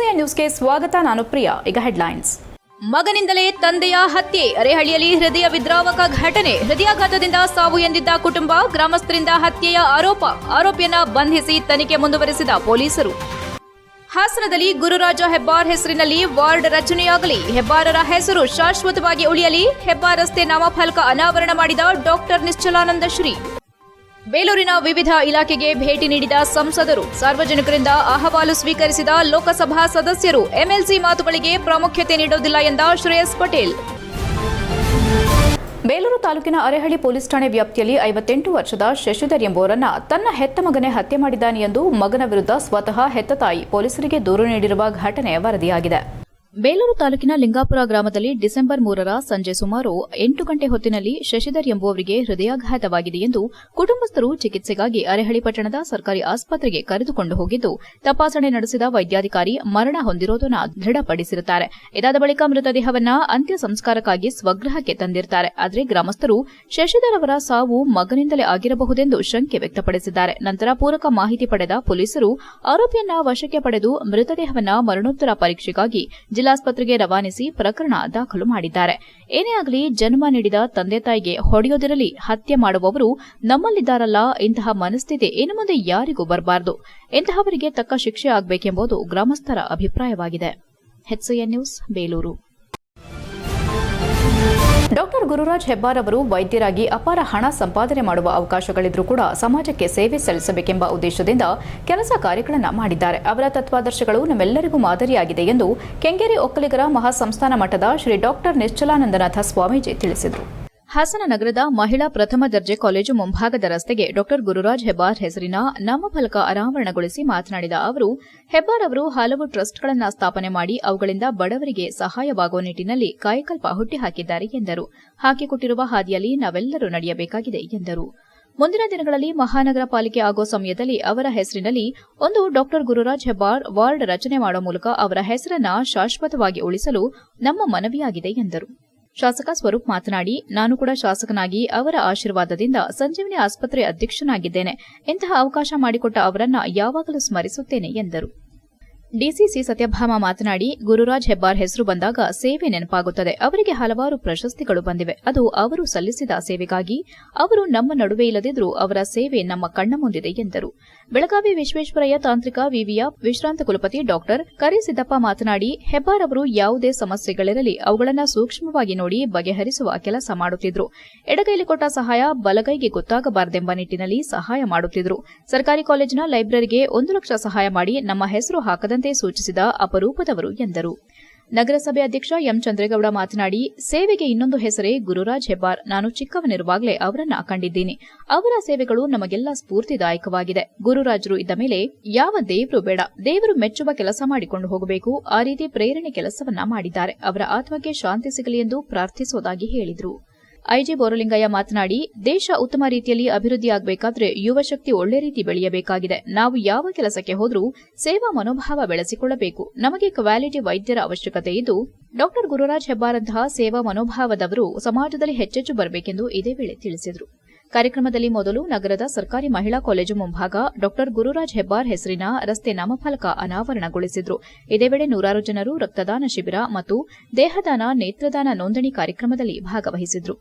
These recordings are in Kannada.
ಹೆಚ್ಸಿಎನ್ ನ್ಯೂಸ್ಗೆ ಸ್ವಾಗತ. ನಾನು ಪ್ರಿಯಾ. ಈಗ ಹೆಡ್ಲೈನ್ಸ್. ಮಗನಿಂದಲೇ ತಂದೆಯ ಹತ್ಯೆ, ಅರೇಹಳ್ಳಿಯಲ್ಲಿ ಹೃದಯ ವಿದ್ರಾವಕ ಘಟನೆ, ಹೃದಯಾಘಾತದಿಂದ ಸಾವು ಎಂದಿದ್ದ ಕುಟುಂಬ, ಗ್ರಾಮಸ್ಥರಿಂದ ಹತ್ಯೆಯ ಆರೋಪಿಯನ್ನ ಬಂಧಿಸಿ ತನಿಖೆ ಮುಂದುವರೆಸಿದ ಪೊಲೀಸರು. ಹಾಸನದಲ್ಲಿ ಗುರುರಾಜ ಹೆಬ್ಬಾರ್ ಹೆಸರಿನಲ್ಲಿ ವಾರ್ಡ್ ರಚನೆಯಾಗಲಿ, ಹೆಬ್ಬಾರರ ಹೆಸರು ಶಾಶ್ವತವಾಗಿ ಉಳಿಯಲಿ, ಹೆಬ್ಬಾರ್ ರಸ್ತೆ ನಾಮಫಲಕ ಅನಾವರಣ ಮಾಡಿದ ಡಾಕ್ಟರ್ ನಿಶ್ಚಲಾನಂದ ಶ್ರೀ. ಬೇಲೂರಿನ ವಿವಿಧ ಇಲಾಖೆಗೆ ಭೇಟಿ ನೀಡಿದ ಸಂಸದರು, ಸಾರ್ವಜನಿಕರಿಂದ ಅಹವಾಲು ಸ್ವೀಕರಿಸಿದ ಲೋಕಸಭಾ ಸದಸ್ಯರು, ಎಂಎಲ್ಸಿ ಮಾತುಗಳಿಗೆ ಪ್ರಾಮುಖ್ಯತೆ ನೀಡುವುದಿಲ್ಲ ಎಂದ ಶ್ರೇಯಸ್ ಪಟೇಲ್. ಬೇಲೂರು ತಾಲೂಕಿನ ಅರೇಹಳ್ಳಿ ಪೊಲೀಸ್ ಠಾಣೆ ವ್ಯಾಪ್ತಿಯಲ್ಲಿ 58 ವರ್ಷದ ಶಶಿಧರ್ ಎಂಬುವರನ್ನ ತನ್ನ ಹೆತ್ತ ಮಗನೇ ಹತ್ಯೆ ಮಾಡಿದ್ದಾನೆ ಎಂದು ಮಗನ ವಿರುದ್ಧ ಸ್ವತಃ ಹೆತ್ತ ತಾಯಿ ಪೊಲೀಸರಿಗೆ ದೂರು ನೀಡಿರುವ ಘಟನೆ ವರದಿಯಾಗಿದೆ. ಬೇಲೂರು ತಾಲೂಕಿನ ಲಿಂಗಾಪುರ ಗ್ರಾಮದಲ್ಲಿ ಡಿಸೆಂಬರ್ 3ರ ಸಂಜೆ ಸುಮಾರು 8 ಗಂಟೆ ಹೊತ್ತಿನಲ್ಲಿ ಶಶಿಧರ್ ಎಂಬುವರಿಗೆ ಹೃದಯಾಘಾತವಾಗಿದೆ ಎಂದು ಕುಟುಂಬಸ್ಥರು ಚಿಕಿತ್ಸೆಗಾಗಿ ಅರೇಹಳ್ಳಿ ಪಟ್ಟಣದ ಸರ್ಕಾರಿ ಆಸ್ಪತ್ರೆಗೆ ಕರೆದುಕೊಂಡು ಹೋಗಿದ್ದು, ತಪಾಸಣೆ ನಡೆಸಿದ ವೈದ್ಯಾಧಿಕಾರಿ ಮರಣ ಹೊಂದಿರುವುದನ್ನು ದೃಢಪಡಿಸಿರುತ್ತಾರೆ. ಇದಾದ ಬಳಿಕ ಮೃತದೇಹವನ್ನ ಅಂತ್ಯ ಸಂಸ್ಕಾರಕ್ಕಾಗಿ ಸ್ವಗೃಹಕ್ಕೆ ತಂದಿರುತ್ತಾರೆ. ಆದರೆ ಗ್ರಾಮಸ್ಥರು ಶಶಿಧರ್ ಅವರ ಸಾವು ಮಗನಿಂದಲೇ ಆಗಿರಬಹುದೆಂದು ಶಂಕೆ ವ್ಯಕ್ತಪಡಿಸಿದ್ದಾರೆ. ನಂತರ ಪೂರಕ ಮಾಹಿತಿ ಪಡೆದ ಪೊಲೀಸರು ಆರೋಪಿಯನ್ನ ವಶಕ್ಕೆ ಪಡೆದು ಮೃತದೇಹವನ್ನ ಮರಣೋತ್ತರ ಪರೀಕ್ಷೆಗಾಗಿ ಜಿಲ್ಲಾಸ್ಪತ್ರೆಗೆ ರವಾನಿಸಿ ಪ್ರಕರಣ ದಾಖಲು ಮಾಡಿದ್ದಾರೆ. ಏನೇ ಆಗಲಿ, ಜನ್ಮ ನೀಡಿದ ತಂದೆ ತಾಯಿಗೆ ಹೊಡೆಯೋದಿರಲಿ, ಹತ್ಯೆ ಮಾಡುವವರು ನಮ್ಮಲ್ಲಿದ್ದಾರಲ್ಲ, ಇಂತಹ ಮನಸ್ಥಿತಿ ಇನ್ನು ಮುಂದೆ ಯಾರಿಗೂ ಬರಬಾರದು. ಇಂತಹವರಿಗೆ ತಕ್ಕ ಶಿಕ್ಷೆ ಆಗಬೇಕೆಂಬುದು ಗ್ರಾಮಸ್ಥರ ಅಭಿಪ್ರಾಯವಾಗಿದೆ. HCN news, Belur. Doctor Gururaj Hebbar ಅವರು ವೈದ್ಯರಾಗಿ ಅಪಾರ ಹಣ ಸಂಪಾದನೆ ಮಾಡುವ ಅವಕಾಶಗಳಿದ್ರೂ ಕೂಡ ಸಮಾಜಕ್ಕೆ ಸೇವೆ ಸಲ್ಲಿಸಬೇಕೆಂಬ ಉದ್ದೇಶದಿಂದ ಕೆಲಸ ಕಾರ್ಯಗಳನ್ನು ಮಾಡಿದ್ದಾರೆ. ಅವರ ತತ್ವಾದರ್ಶಗಳು ನಮ್ಮೆಲ್ಲರಿಗೂ ಮಾದರಿಯಾಗಿದೆ ಎಂದು ಕೆಂಗೇರಿ ಒಕ್ಕಲಿಗರ ಮಹಾಸಂಸ್ಥಾನ ಮಠದ ಶ್ರೀ ಡಾಕ್ಟರ್ ನಿಶ್ಚಲಾನಂದನಾಥ ಸ್ವಾಮೀಜಿ ತಿಳಿಸಿದರು. ಹಾಸನ ನಗರದ ಮಹಿಳಾ ಪ್ರಥಮ ದರ್ಜೆ ಕಾಲೇಜು ಮುಂಭಾಗದ ರಸ್ತೆಗೆ ಡಾಕ್ಟರ್ ಗುರುರಾಜ್ ಹೆಬ್ಬಾರ್ ಹೆಸರಿನ ನಾಮಫಲಕ ಅನಾವರಣಗೊಳಿಸಿ ಮಾತನಾಡಿದ ಅವರು, ಹೆಬ್ಬಾರ್ ಅವರು ಹಲವು ಟ್ರಸ್ಟ್ಗಳನ್ನು ಸ್ಥಾಪನೆ ಮಾಡಿ ಅವುಗಳಿಂದ ಬಡವರಿಗೆ ಸಹಾಯವಾಗುವ ನಿಟ್ಟಿನಲ್ಲಿ ಕಾಯಕಲ್ಪ ಹುಟ್ಟಿಹಾಕಿದ್ದಾರೆ ಎಂದರು. ಹಾಕಿಕೊಟ್ಟಿರುವ ಹಾದಿಯಲ್ಲಿ ನಾವೆಲ್ಲರೂ ನಡೆಯಬೇಕಾಗಿದೆ ಎಂದರು. ಮುಂದಿನ ದಿನಗಳಲ್ಲಿ ಮಹಾನಗರ ಪಾಲಿಕೆ ಆಗೋ ಸಮಯದಲ್ಲಿ ಅವರ ಹೆಸರಿನಲ್ಲಿ ಒಂದು ಡಾಕ್ಟರ್ ಗುರುರಾಜ್ ಹೆಬ್ಬಾರ್ ವಾರ್ಡ್ ರಚನೆ ಮಾಡುವ ಮೂಲಕ ಅವರ ಹೆಸರನ್ನ ಶಾಶ್ವತವಾಗಿ ಉಳಿಸಲು ನಮ್ಮ ಮನವಿಯಾಗಿದೆ ಎಂದರು. ಶಾಸಕ ಸ್ವರೂಪ್ ಮಾತನಾಡಿ, ನಾನು ಕೂಡ ಶಾಸಕನಾಗಿ ಅವರ ಆಶೀರ್ವಾದದಿಂದ ಸಂಜೀವಿನಿ ಆಸ್ಪತ್ರೆ ಅಧ್ಯಕ್ಷನಾಗಿದ್ದೇನೆ. ಇಂತಹ ಅವಕಾಶ ಮಾಡಿಕೊಟ್ಟ ಅವರನ್ನ ಯಾವಾಗಲೂ ಸ್ಮರಿಸುತ್ತೇನೆ ಎಂದರು. ಡಿಸಿಸಿ ಸತ್ಯಭಾಮ ಮಾತನಾಡಿ, ಗುರುರಾಜ್ ಹೆಬ್ಬಾರ್ ಹೆಸರು ಬಂದಾಗ ಸೇವೆ ನೆನಪಾಗುತ್ತದೆ. ಅವರಿಗೆ ಹಲವಾರು ಪ್ರಶಸ್ತಿಗಳು ಬಂದಿವೆ. ಅದು ಅವರು ಸಲ್ಲಿಸಿದ ಸೇವೆಗಾಗಿ. ಅವರು ನಮ್ಮ ನಡುವೆ ಇಲ್ಲದಿದ್ದರೂ ಅವರ ಸೇವೆ ನಮ್ಮ ಕಣ್ಣ ಮುಂದಿದೆ ಎಂದರು. ಬೆಳಗಾವಿ ವಿಶ್ವೇಶ್ವರಯ್ಯ ತಾಂತ್ರಿಕ ವಿವಿಯ ವಿಶ್ರಾಂತ ಕುಲಪತಿ ಡಾಕ್ಟರ್ ಕರಿಸಿದ್ದಪ್ಪ ಮಾತನಾಡಿ, ಹೆಬ್ಬಾರ್ ಅವರು ಯಾವುದೇ ಸಮಸ್ಯೆಗಳಿರಲಿ ಅವುಗಳನ್ನು ಸೂಕ್ಷ್ಮವಾಗಿ ನೋಡಿ ಬಗೆಹರಿಸುವ ಕೆಲಸ ಮಾಡುತ್ತಿದ್ರು. ಎಡಗೈಲಿ ಕೊಟ್ಟ ಸಹಾಯ ಬಲಗೈಗೆ ಗೊತ್ತಾಗಬಾರದೆಂಬ ನಿಟ್ಟಿನಲ್ಲಿ ಸಹಾಯ ಮಾಡುತ್ತಿದ್ರು. ಸರ್ಕಾರಿ ಕಾಲೇಜಿನ ಲೈಬ್ರರಿಗೆ 1 ಲಕ್ಷ ಸಹಾಯ ಮಾಡಿ ನಮ್ಮ ಹೆಸರು ಹಾಕದಂತೆ ಸೂಚಿಸಿದ ಅಪರೂಪದವರು ಎಂದರು. ನಗರಸಭೆ ಅಧ್ಯಕ್ಷ ಎಂ ಚಂದ್ರೇಗೌಡ ಮಾತನಾಡಿ, ಸೇವೆಗೆ ಇನ್ನೊಂದು ಹೆಸರೇ ಗುರುರಾಜ್ ಹೆಬ್ಬಾರ್. ನಾನು ಚಿಕ್ಕವನಿರುವಾಗಲೇ ಅವರನ್ನ ಕಂಡಿದ್ದೀನಿ. ಅವರ ಸೇವೆಗಳು ನಮಗೆಲ್ಲ ಸ್ಫೂರ್ತಿದಾಯಕವಾಗಿದೆ. ಗುರುರಾಜರು ಇದ್ದ ಮೇಲೆ ಯಾವ ದೇವರು ಬೇಡ, ದೇವರು ಮೆಚ್ಚುವ ಕೆಲಸ ಮಾಡಿಕೊಂಡು ಹೋಗಬೇಕು. ಆ ರೀತಿ ಪ್ರೇರಣೆ ಕೆಲಸವನ್ನ ಮಾಡಿದ್ದಾರೆ. ಅವರ ಆತ್ಮಕ್ಕೆ ಶಾಂತಿ ಸಿಗಲಿ ಎಂದು ಪ್ರಾರ್ಥಿಸುವುದಾಗಿ ಹೇಳಿದರು. ಐಜಿ ಬೋರಲಿಂಗಯ್ಯ ಮಾತನಾಡಿ, ದೇಶ ಉತ್ತಮ ರೀತಿಯಲ್ಲಿ ಅಭಿವೃದ್ಧಿಯಾಗಬೇಕಾದ್ರೆ ಯುವ ಶಕ್ತಿ ಒಳ್ಳೆ ರೀತಿ ಬೆಳೆಯಬೇಕಾಗಿದೆ. ನಾವು ಯಾವ ಕೆಲಸಕ್ಕೆ ಹೋದರೂ ಸೇವಾ ಮನೋಭಾವ ಬೆಳೆಸಿಕೊಳ್ಳಬೇಕು. ನಮಗೆ ಕ್ವಾಲಿಟಿ ವೈದ್ಯರ ಅವಶ್ಯಕತೆ ಇದ್ದು, ಡಾಕ್ಟರ್ ಗುರುರಾಜ್ ಹೆಬ್ಬಾರಂತಹ ಸೇವಾ ಮನೋಭಾವದವರು ಸಮಾಜದಲ್ಲಿ ಹೆಚ್ಚೆಚ್ಚು ಬರಬೇಕೆಂದು ಇದೇ ವೇಳೆ ತಿಳಿಸಿದರು. ಕಾರ್ಯಕ್ರಮದಲ್ಲಿ ಮೊದಲು ನಗರದ ಸರ್ಕಾರಿ ಮಹಿಳಾ ಕಾಲೇಜು ಮುಂಭಾಗ ಡಾಕ್ಟರ್ ಗುರುರಾಜ್ ಹೆಬ್ಬಾರ್ ಹೆಸರಿನ ರಸ್ತೆ ನಾಮಫಲಕ ಅನಾವರಣಗೊಳಿಸಿದ್ರು. ಇದೇ ವೇಳೆ ನೂರಾರು ಜನರು ರಕ್ತದಾನ ಶಿಬಿರ ಮತ್ತು ದೇಹದಾನ, ನೇತ್ರದಾನ ನೋಂದಣಿ ಕಾರ್ಯಕ್ರಮದಲ್ಲಿ ಭಾಗವಹಿಸಿದ್ರು.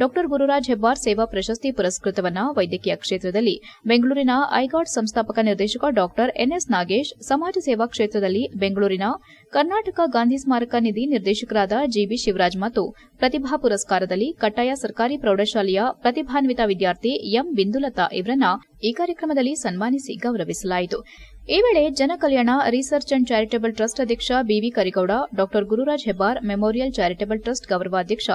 ಡಾಕ್ಟರ್ ಗುರುರಾಜ್ ಹೆಬ್ಬಾರ್ ಸೇವಾ ಪ್ರಶಸ್ತಿ ಪುರಸ್ಕೃತವನ್ನ ವೈದ್ಯಕೀಯ ಕ್ಷೇತ್ರದಲ್ಲಿ ಬೆಂಗಳೂರಿನ ಐಗಾಟ್ ಸಂಸ್ಥಾಪಕ ನಿರ್ದೇಶಕ ಡಾಕ್ಟರ್ ಎನ್ಎಸ್ ನಾಗೇಶ್, ಸಮಾಜ ಸೇವಾ ಕ್ಷೇತ್ರದಲ್ಲಿ ಬೆಂಗಳೂರಿನ ಕರ್ನಾಟಕ ಗಾಂಧಿ ಸ್ಮಾರಕ ನಿಧಿ ನಿರ್ದೇಶಕರಾದ ಜಿಬಿ ಶಿವರಾಜ್ ಮತ್ತು ಪ್ರತಿಭಾ ಪುರಸ್ಕಾರದಲ್ಲಿ ಕಟ್ಟಾಯ ಸರ್ಕಾರಿ ಪ್ರೌಢಶಾಲೆಯ ಪ್ರತಿಭಾನ್ವಿತ ವಿದ್ಯಾರ್ಥಿ ಎಂ ಬಿಂದುಲತಾ ಇವರನ್ನ ಈ ಕಾರ್ಯಕ್ರಮದಲ್ಲಿ ಸನ್ಮಾನಿಸಿ ಗೌರವಿಸಲಾಯಿತು. ಈ ವೇಳೆ Janakalyana research and charitable trust ಅಧ್ಯಕ್ಷ BV Karigowda, doctor Gururaj Hebbar memorial charitable trust ಗೌರವಾಧ್ಯಕ್ಷ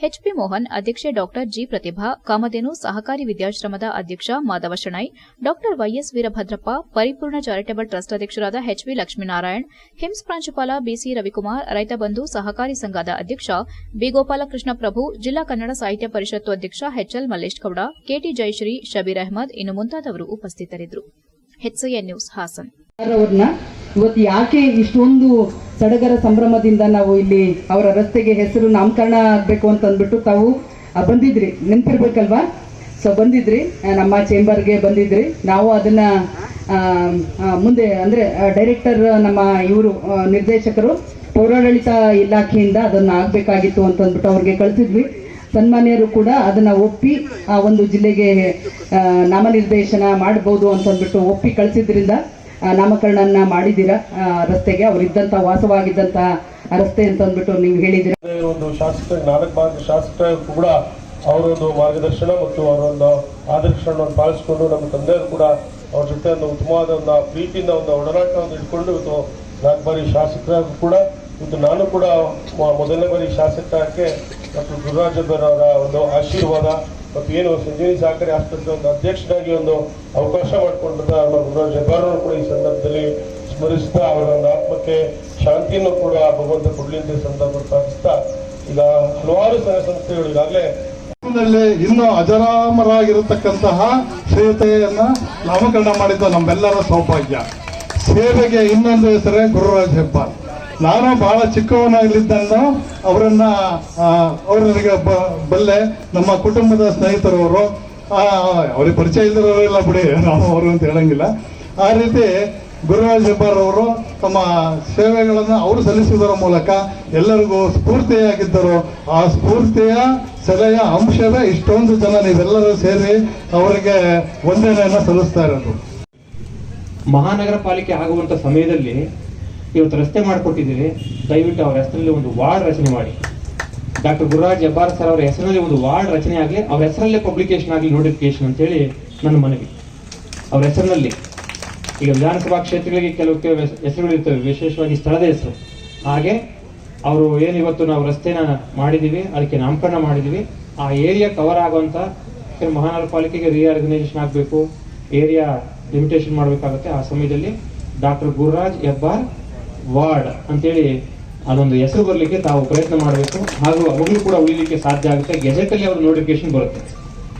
ಎಚ್ಪಿ ಮೋಹನ್, ಅಧ್ಯಕ್ಷೆ ಡಾಕ್ಟರ್ ಜಿ ಪ್ರತಿಭಾ, ಕಾಮಧೇನು ಸಹಕಾರಿ ವಿದ್ಯಾಶ್ರಮದ ಅಧ್ಯಕ್ಷ Madhava Shenoy, doctor YS Veerabhadrappa, Paripoorna charitable trust ಅಧ್ಯಕ್ಷರಾದ ಎಚ್ವಿ ಲಕ್ಷ್ಮೀನಾರಾಯಣ್, ಹಿಮ್ಸ್ ಪ್ರಾಂಶುಪಾಲ ಬಿಸಿ ರವಿಕುಮಾರ್, ರೈತ ಬಂಧು ಸಹಕಾರಿ ಸಂಘದ ಅಧ್ಯಕ್ಷ ಬಿ ಗೋಪಾಲಕೃಷ್ಣ ಪ್ರಭು, ಜಿಲ್ಲಾ ಕನ್ನಡ ಸಾಹಿತ್ಯ ಪರಿಷತ್ತು ಅಧ್ಯಕ್ಷ ಎಚ್ಎಲ್ ಮಲ್ಲೇಶ್ ಗೌಡ, ಕೆಟಿ ಜಯಶ್ರೀ, ಶಬೀರ್ ಅಹಮದ್ ಇನ್ನು ಮುಂತಾದವರು ಉಪಸ್ಥಿತರಿದ್ದರು. HCN news, Hassan. ಇವತ್ತು ಯಾಕೆ ಇಷ್ಟೊಂದು ಸಡಗರ ಸಂಭ್ರಮದಿಂದ ನಾವು ಇಲ್ಲಿ ಅವರ ರಸ್ತೆಗೆ ಹೆಸರು ನಾಮಕರಣ ಆಗಬೇಕು ಅಂತ ಅಂದ್ಬಿಟ್ಟು ತಾವು ಬಂದಿದ್ರಿ, ನೆನಪಿರ್ಬೇಕಲ್ವಾ? ಸೊ ಬಂದಿದ್ರಿ, ನಮ್ಮ ಚೇಂಬರ್ಗೆ ಬಂದಿದ್ರಿ. ನಾವು ಅದನ್ನ ಮುಂದೆ ಅಂದರೆ ಡೈರೆಕ್ಟರ್ ನಮ್ಮ ಇವರು ನಿರ್ದೇಶಕರು ಪೌರಾಡಳಿತ ಇಲಾಖೆಯಿಂದ ಅದನ್ನು ಆಗಬೇಕಾಗಿತ್ತು ಅಂತಂದ್ಬಿಟ್ಟು ಅವ್ರಿಗೆ ಕಳಿಸಿದ್ವಿ. ಸನ್ಮಾನ್ಯರು ಕೂಡ ಅದನ್ನು ಒಪ್ಪಿ ಆ ಒಂದು ಜಿಲ್ಲೆಗೆ ನಾಮನಿರ್ದೇಶನ ಮಾಡ್ಬೋದು ಅಂತಂದ್ಬಿಟ್ಟು ಒಪ್ಪಿ ಕಳಿಸಿದ್ರಿಂದ ನಾಮಕರಣನ ಮಾಡಿದ್ದೀರಾ. ರಸ್ತೆಗೆ ಅವರಿದ್ದಂಥ ವಾಸವಾಗಿದ್ದಂಥ ರಸ್ತೆ ಅಂತಂದ್ಬಿಟ್ಟು ನೀವು ಹೇಳಿದ್ದೀರಾ. ಒಂದು ಶಾಸಕ 4 ಭಾಗದ ಶಾಸಕರು ಕೂಡ ಅವರೊಂದು ಮಾರ್ಗದರ್ಶನ ಮತ್ತು ಅವರೊಂದು ಆದರ್ಶವನ್ನು ಪಾಲಿಸಿಕೊಂಡು ನಮ್ಮ ತಂದೆಯವರು ಕೂಡ ಅವ್ರ ಜೊತೆ ಒಂದು ಉತ್ತಮವಾದ ಒಂದು ಪ್ರೀತಿಯಿಂದ ಒಂದು ಒಡನಾಟವನ್ನು ಇಟ್ಕೊಂಡು ಇವತ್ತು 4 ಬಾರಿ ಶಾಸಕರಾಗೂ ಕೂಡ ಇವತ್ತು ನಾನು ಕೂಡ ಮೊದಲನೇ ಬಾರಿ ಶಾಸಕಕ್ಕೆ ಡಾಕ್ಟರ್ ಗುರುರಾಜ್ ಹೆಬ್ಬಾರ್ ಅವರ ಒಂದು ಆಶೀರ್ವಾದ ಮತ್ತು ಏನು ಸಂಜೀವಿನಿ ಸಹಕಾರಿ ಆಸ್ಪತ್ರೆ ಒಂದು ಅಧ್ಯಕ್ಷರಾಗಿ ಒಂದು ಅವಕಾಶ ಮಾಡಿಕೊಂಡಂತ ಗುರುರಾಜ್ ಹೆಬ್ಬಾರ್ ಅವರು ಕೂಡ ಈ ಸಂದರ್ಭದಲ್ಲಿ ಸ್ಮರಿಸ್ತಾ ಅವರ ಒಂದು ಆತ್ಮಕ್ಕೆ ಶಾಂತಿಯನ್ನು ಕೂಡ ಭಗವಂತ ಕೊಡಲಿ ಅಂತ ಸಂದರ್ಭ ಪ್ರಾರ್ಥಿಸ್ತಾ ಈಗ ಹಲವಾರು ಸಂಘ ಸಂಸ್ಥೆಗಳು ಈಗಾಗಲೇ ಇನ್ನೂ ಅಜರಾಮರಾಗಿರತಕ್ಕಂತಹ ಶ್ರೇಯತೆಯನ್ನ ನಾಮಕರಣ ಮಾಡಿದ್ದು ನಮ್ಮೆಲ್ಲರ ಸೌಭಾಗ್ಯ. ಸೇವೆಗೆ ಇನ್ನೊಂದು ಹೆಸರೇ ಗುರುರಾಜ್ ಹೆಬ್ಬಾರ್. ನಾನು ಬಹಳ ಚಿಕ್ಕವನಾಗಲಿದ್ದನ್ನು ಅವರಿಗೆ ಬಲ್ಲೆ. ನಮ್ಮ ಕುಟುಂಬದ ಸ್ನೇಹಿತರವರು, ಅವ್ರಿಗೆ ಪರಿಚಯ ಇಲ್ಲದವರೆಲ್ಲ ಬಿಡಿ, ನಾವು ಅವರು ಅಂತ ಹೇಳಂಗಿಲ್ಲ. ಆ ರೀತಿ ಗುರುರಾಜ್ ಹೆಬ್ಬಾರ್ ಅವರು ತಮ್ಮ ಸೇವೆಗಳನ್ನು ಅವರು ಸಲ್ಲಿಸುವುದರ ಮೂಲಕ ಎಲ್ಲರಿಗೂ ಸ್ಫೂರ್ತಿಯಾಗಿದ್ದರು. ಆ ಸ್ಫೂರ್ತಿಯ ಸಲಹೆಯ ಅಂಶವೇ ಇಷ್ಟೊಂದು ಜನ ನೀವೆಲ್ಲರೂ ಸೇರಿ ಅವರಿಗೆ ವಂದನೆಯನ್ನು ಸಲ್ಲಿಸ್ತಾ ಇರೋದು. ಮಹಾನಗರ ಪಾಲಿಕೆ ಆಗುವಂಥ ಸಮಯದಲ್ಲಿ ಇವತ್ತು ರಸ್ತೆ ಮಾಡಿಕೊಟ್ಟಿದ್ದೀವಿ. ದಯವಿಟ್ಟು ಅವರ ಹೆಸರಲ್ಲಿ ಒಂದು ವಾರ್ಡ್ ರಚನೆ ಮಾಡಿ. ಡಾಕ್ಟರ್ ಗುರುರಾಜ್ ಹೆಬ್ಬಾರ್ ಸರ್ ಅವರ ಹೆಸರಲ್ಲಿ ಒಂದು ವಾರ್ಡ್ ರಚನೆ ಆಗಲಿ, ಅವ್ರ ಹೆಸರಲ್ಲೇ ಪಬ್ಲಿಕೇಶನ್ ಆಗಲಿ, ನೋಟಿಫಿಕೇಶನ್ ಅಂತೇಳಿ ನನ್ನ ಮನವಿ. ಅವ್ರ ಹೆಸರಿನಲ್ಲಿ ಈಗ ವಿಧಾನಸಭಾ ಕ್ಷೇತ್ರಗಳಿಗೆ ಕೆಲವು ಹೆಸರುಗಳಿರ್ತವೆ, ವಿಶೇಷವಾಗಿ ಸ್ಥಳದ ಹೆಸರು. ಹಾಗೆ ಅವರು ಏನು ಇವತ್ತು ನಾವು ರಸ್ತೆನ ಮಾಡಿದ್ದೀವಿ, ಅದಕ್ಕೆ ನಾಮಕರಣ ಮಾಡಿದ್ದೀವಿ. ಆ ಏರಿಯಾ ಕವರ್ ಆಗುವಂಥ ಮಹಾನಗರ ಪಾಲಿಕೆಗೆ ರಿಆರ್ಗನೈಸೇಷನ್ ಆಗಬೇಕು, ಏರಿಯಾ ಲಿಮಿಟೇಷನ್ ಮಾಡಬೇಕಾಗುತ್ತೆ. ಆ ಸಮಯದಲ್ಲಿ ಡಾಕ್ಟರ್ ಗುರುರಾಜ್ ಹೆಬ್ಬಾರ್ ವಾರ್ಡ್ ಅಂತೇಳಿ ಅದೊಂದು ಹೆಸರು ಬರಲಿಕ್ಕೆ ತಾವು ಪ್ರಯತ್ನ ಮಾಡಬೇಕು. ಹಾಗೂ ಅವಾಗಲೂ ಕೂಡ ಉಳಿಲಿಕ್ಕೆ ಸಾಧ್ಯ ಆಗುತ್ತೆ. ಗೆಜೆಟಲ್ಲಿ ಅವ್ರ ನೋಟಿಫಿಕೇಶನ್ ಬರುತ್ತೆ.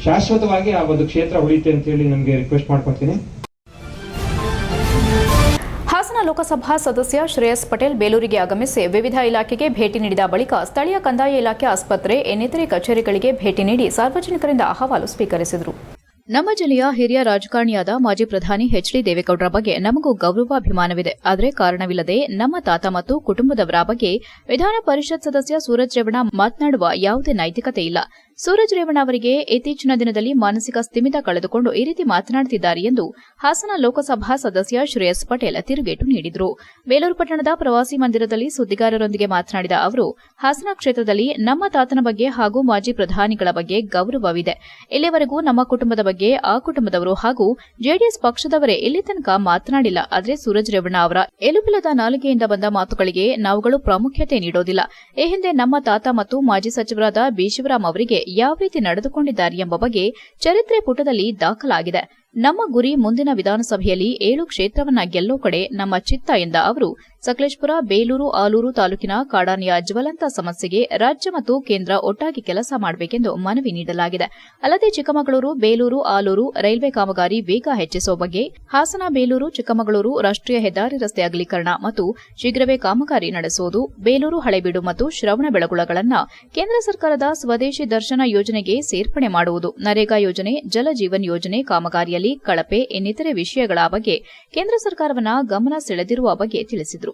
ಶಾಶ್ವತವಾಗಿ ಆ ಒಂದು ಕ್ಷೇತ್ರ ಉಳಿಯುತ್ತೆ ಅಂತೇಳಿ ನಮಗೆ ರಿಕ್ವೆಸ್ಟ್ ಮಾಡ್ಕೊತೀನಿ. ಹಾಸನ ಲೋಕಸಭಾ ಸದಸ್ಯ ಶ್ರೇಯಸ್ ಪಟೇಲ್ ಬೇಲೂರಿಗೆ ಆಗಮಿಸಿ ವಿವಿಧ ಇಲಾಖೆಗೆ ಭೇಟಿ ನೀಡಿದ ಬಳಿಕ ಸ್ಥಳೀಯ ಕಂದಾಯ ಇಲಾಖೆ, ಆಸ್ಪತ್ರೆ ಇನ್ನಿತರೆ ಕಚೇರಿಗಳಿಗೆ ಭೇಟಿ ನೀಡಿ ಸಾರ್ವಜನಿಕರಿಂದ ಅಹವಾಲು ಸ್ವೀಕರಿಸಿದರು. ನಮ್ಮ ಜಿಲ್ಲೆಯ ಹಿರಿಯ ರಾಜಕಾರಣಿಯಾದ ಮಾಜಿ ಪ್ರಧಾನಿ ಎಚ್ ಡಿ ದೇವೇಗೌಡರ ಬಗ್ಗೆ ನಮಗೂ ಗೌರವಾಭಿಮಾನವಿದೆ. ಆದರೆ ಕಾರಣವಿಲ್ಲದೆ ನಮ್ಮ ತಾತ ಮತ್ತು ಕುಟುಂಬದವರ ಬಗ್ಗೆ ವಿಧಾನ ಪರಿಷತ್ ಸದಸ್ಯ ಸೂರಜ್ ರೇವಣ್ಣ ಮಾತನಾಡುವ ಯಾವುದೇ ನೈತಿಕತೆ ಇಲ್ಲ. ಸೂರಜ್ ರೇವಣ್ಣ ಅವರಿಗೆ ಇತ್ತೀಚಿನ ದಿನದಲ್ಲಿ ಮಾನಸಿಕ ಸ್ಥಿಮಿತ ಕಳೆದುಕೊಂಡು ಈ ರೀತಿ ಮಾತನಾಡುತ್ತಿದ್ದಾರೆ ಎಂದು ಹಾಸನ ಲೋಕಸಭಾ ಸದಸ್ಯ ಶ್ರೇಯಸ್ ಪಟೇಲ್ ತಿರುಗೇಟು ನೀಡಿದರು. ಬೇಲೂರು ಪಟ್ಟಣದ ಪ್ರವಾಸಿ ಮಂದಿರದಲ್ಲಿ ಸುದ್ದಿಗಾರರೊಂದಿಗೆ ಮಾತನಾಡಿದ ಅವರು, ಹಾಸನ ಕ್ಷೇತ್ರದಲ್ಲಿ ನಮ್ಮ ತಾತನ ಬಗ್ಗೆ ಹಾಗೂ ಮಾಜಿ ಪ್ರಧಾನಿಗಳ ಬಗ್ಗೆ ಗೌರವವಿದೆ. ಇಲ್ಲಿವರೆಗೂ ನಮ್ಮ ಕುಟುಂಬದ ಬಗ್ಗೆ ಆ ಕುಟುಂಬದವರು ಹಾಗೂ ಜೆಡಿಎಸ್ ಪಕ್ಷದವರೇ ಇಲ್ಲಿ ತನಕ ಮಾತನಾಡಿಲ್ಲ. ಆದರೆ ಸೂರಜ್ ರೇವಣ್ಣ ಅವರ ಎಲುಬಿಲ್ಲದ ನಾಲಿಗೆಯಿಂದ ಬಂದ ಮಾತುಗಳಿಗೆ ನಾವುಗಳು ಪ್ರಾಮುಖ್ಯತೆ ನೀಡೋದಿಲ್ಲ. ಈ ಹಿಂದೆ ನಮ್ಮ ತಾತ ಮತ್ತು ಮಾಜಿ ಸಚಿವರಾದ ಬಿ ಶಿವರಾಮ್ ಅವರಿಗೆ ಯಾವ ರೀತಿ ನಡೆದುಕೊಂಡಿದ್ದಾರೆ ಎಂಬ ಬಗ್ಗೆ ಚರಿತ್ರೆ ಪುಟದಲ್ಲಿ ದಾಖಲಾಗಿದೆ. ನಮ್ಮ ಗುರಿ ಮುಂದಿನ ವಿಧಾನಸಭೆಯಲ್ಲಿ 7 ಕ್ಷೇತ್ರವನ್ನ ಗೆಲ್ಲೋ ಕಡೆ ನಮ್ಮ ಚಿತ್ತ ಎಂದ ಅವರು, ಸಕಲೇಶಪುರ, ಬೇಲೂರು, ಆಲೂರು ತಾಲೂಕಿನ ಕಾಡಾನೆಯ ಜ್ವಲಂತ ಸಮಸ್ಯೆಗೆ ರಾಜ್ಯ ಮತ್ತು ಕೇಂದ್ರ ಒಟ್ಟಾಗಿ ಕೆಲಸ ಮಾಡಬೇಕೆಂದು ಮನವಿ ನೀಡಲಾಗಿದೆ. ಅಲ್ಲದೆ ಚಿಕ್ಕಮಗಳೂರು, ಬೇಲೂರು, ಆಲೂರು ರೈಲ್ವೆ ಕಾಮಗಾರಿ ವೇಗ ಹೆಚ್ಚಿಸುವ ಬಗ್ಗೆ, ಹಾಸನ, ಬೇಲೂರು, ಚಿಕ್ಕಮಗಳೂರು ರಾಷ್ಟ್ರೀಯ ಹೆದ್ದಾರಿ ರಸ್ತೆ ಅಗಲೀಕರಣ ಮತ್ತು ಶೀಘ್ರವೇ ಕಾಮಗಾರಿ ನಡೆಸುವುದು, ಬೇಲೂರು, ಹಳೇಬೀಡು ಮತ್ತು ಶ್ರವಣಬೆಳಗೊಳಗಳನ್ನು ಕೇಂದ್ರ ಸರ್ಕಾರದ ಸ್ವದೇಶಿ ದರ್ಶನ ಯೋಜನೆಗೆ ಸೇರ್ಪಡೆ ಮಾಡುವುದು, ನರೇಗಾ ಯೋಜನೆ, ಜಲ ಜೀವನ್ ಯೋಜನೆ ಕಾಮಗಾರಿಯಲ್ಲಿ ಕಳಪೆ ಇನ್ನಿತರೆ ವಿಷಯಗಳ ಬಗ್ಗೆ ಕೇಂದ್ರ ಸರ್ಕಾರವನ್ನ ಗಮನ ಸೆಳೆದಿರುವ ಬಗ್ಗೆ ತಿಳಿಸಿದರು.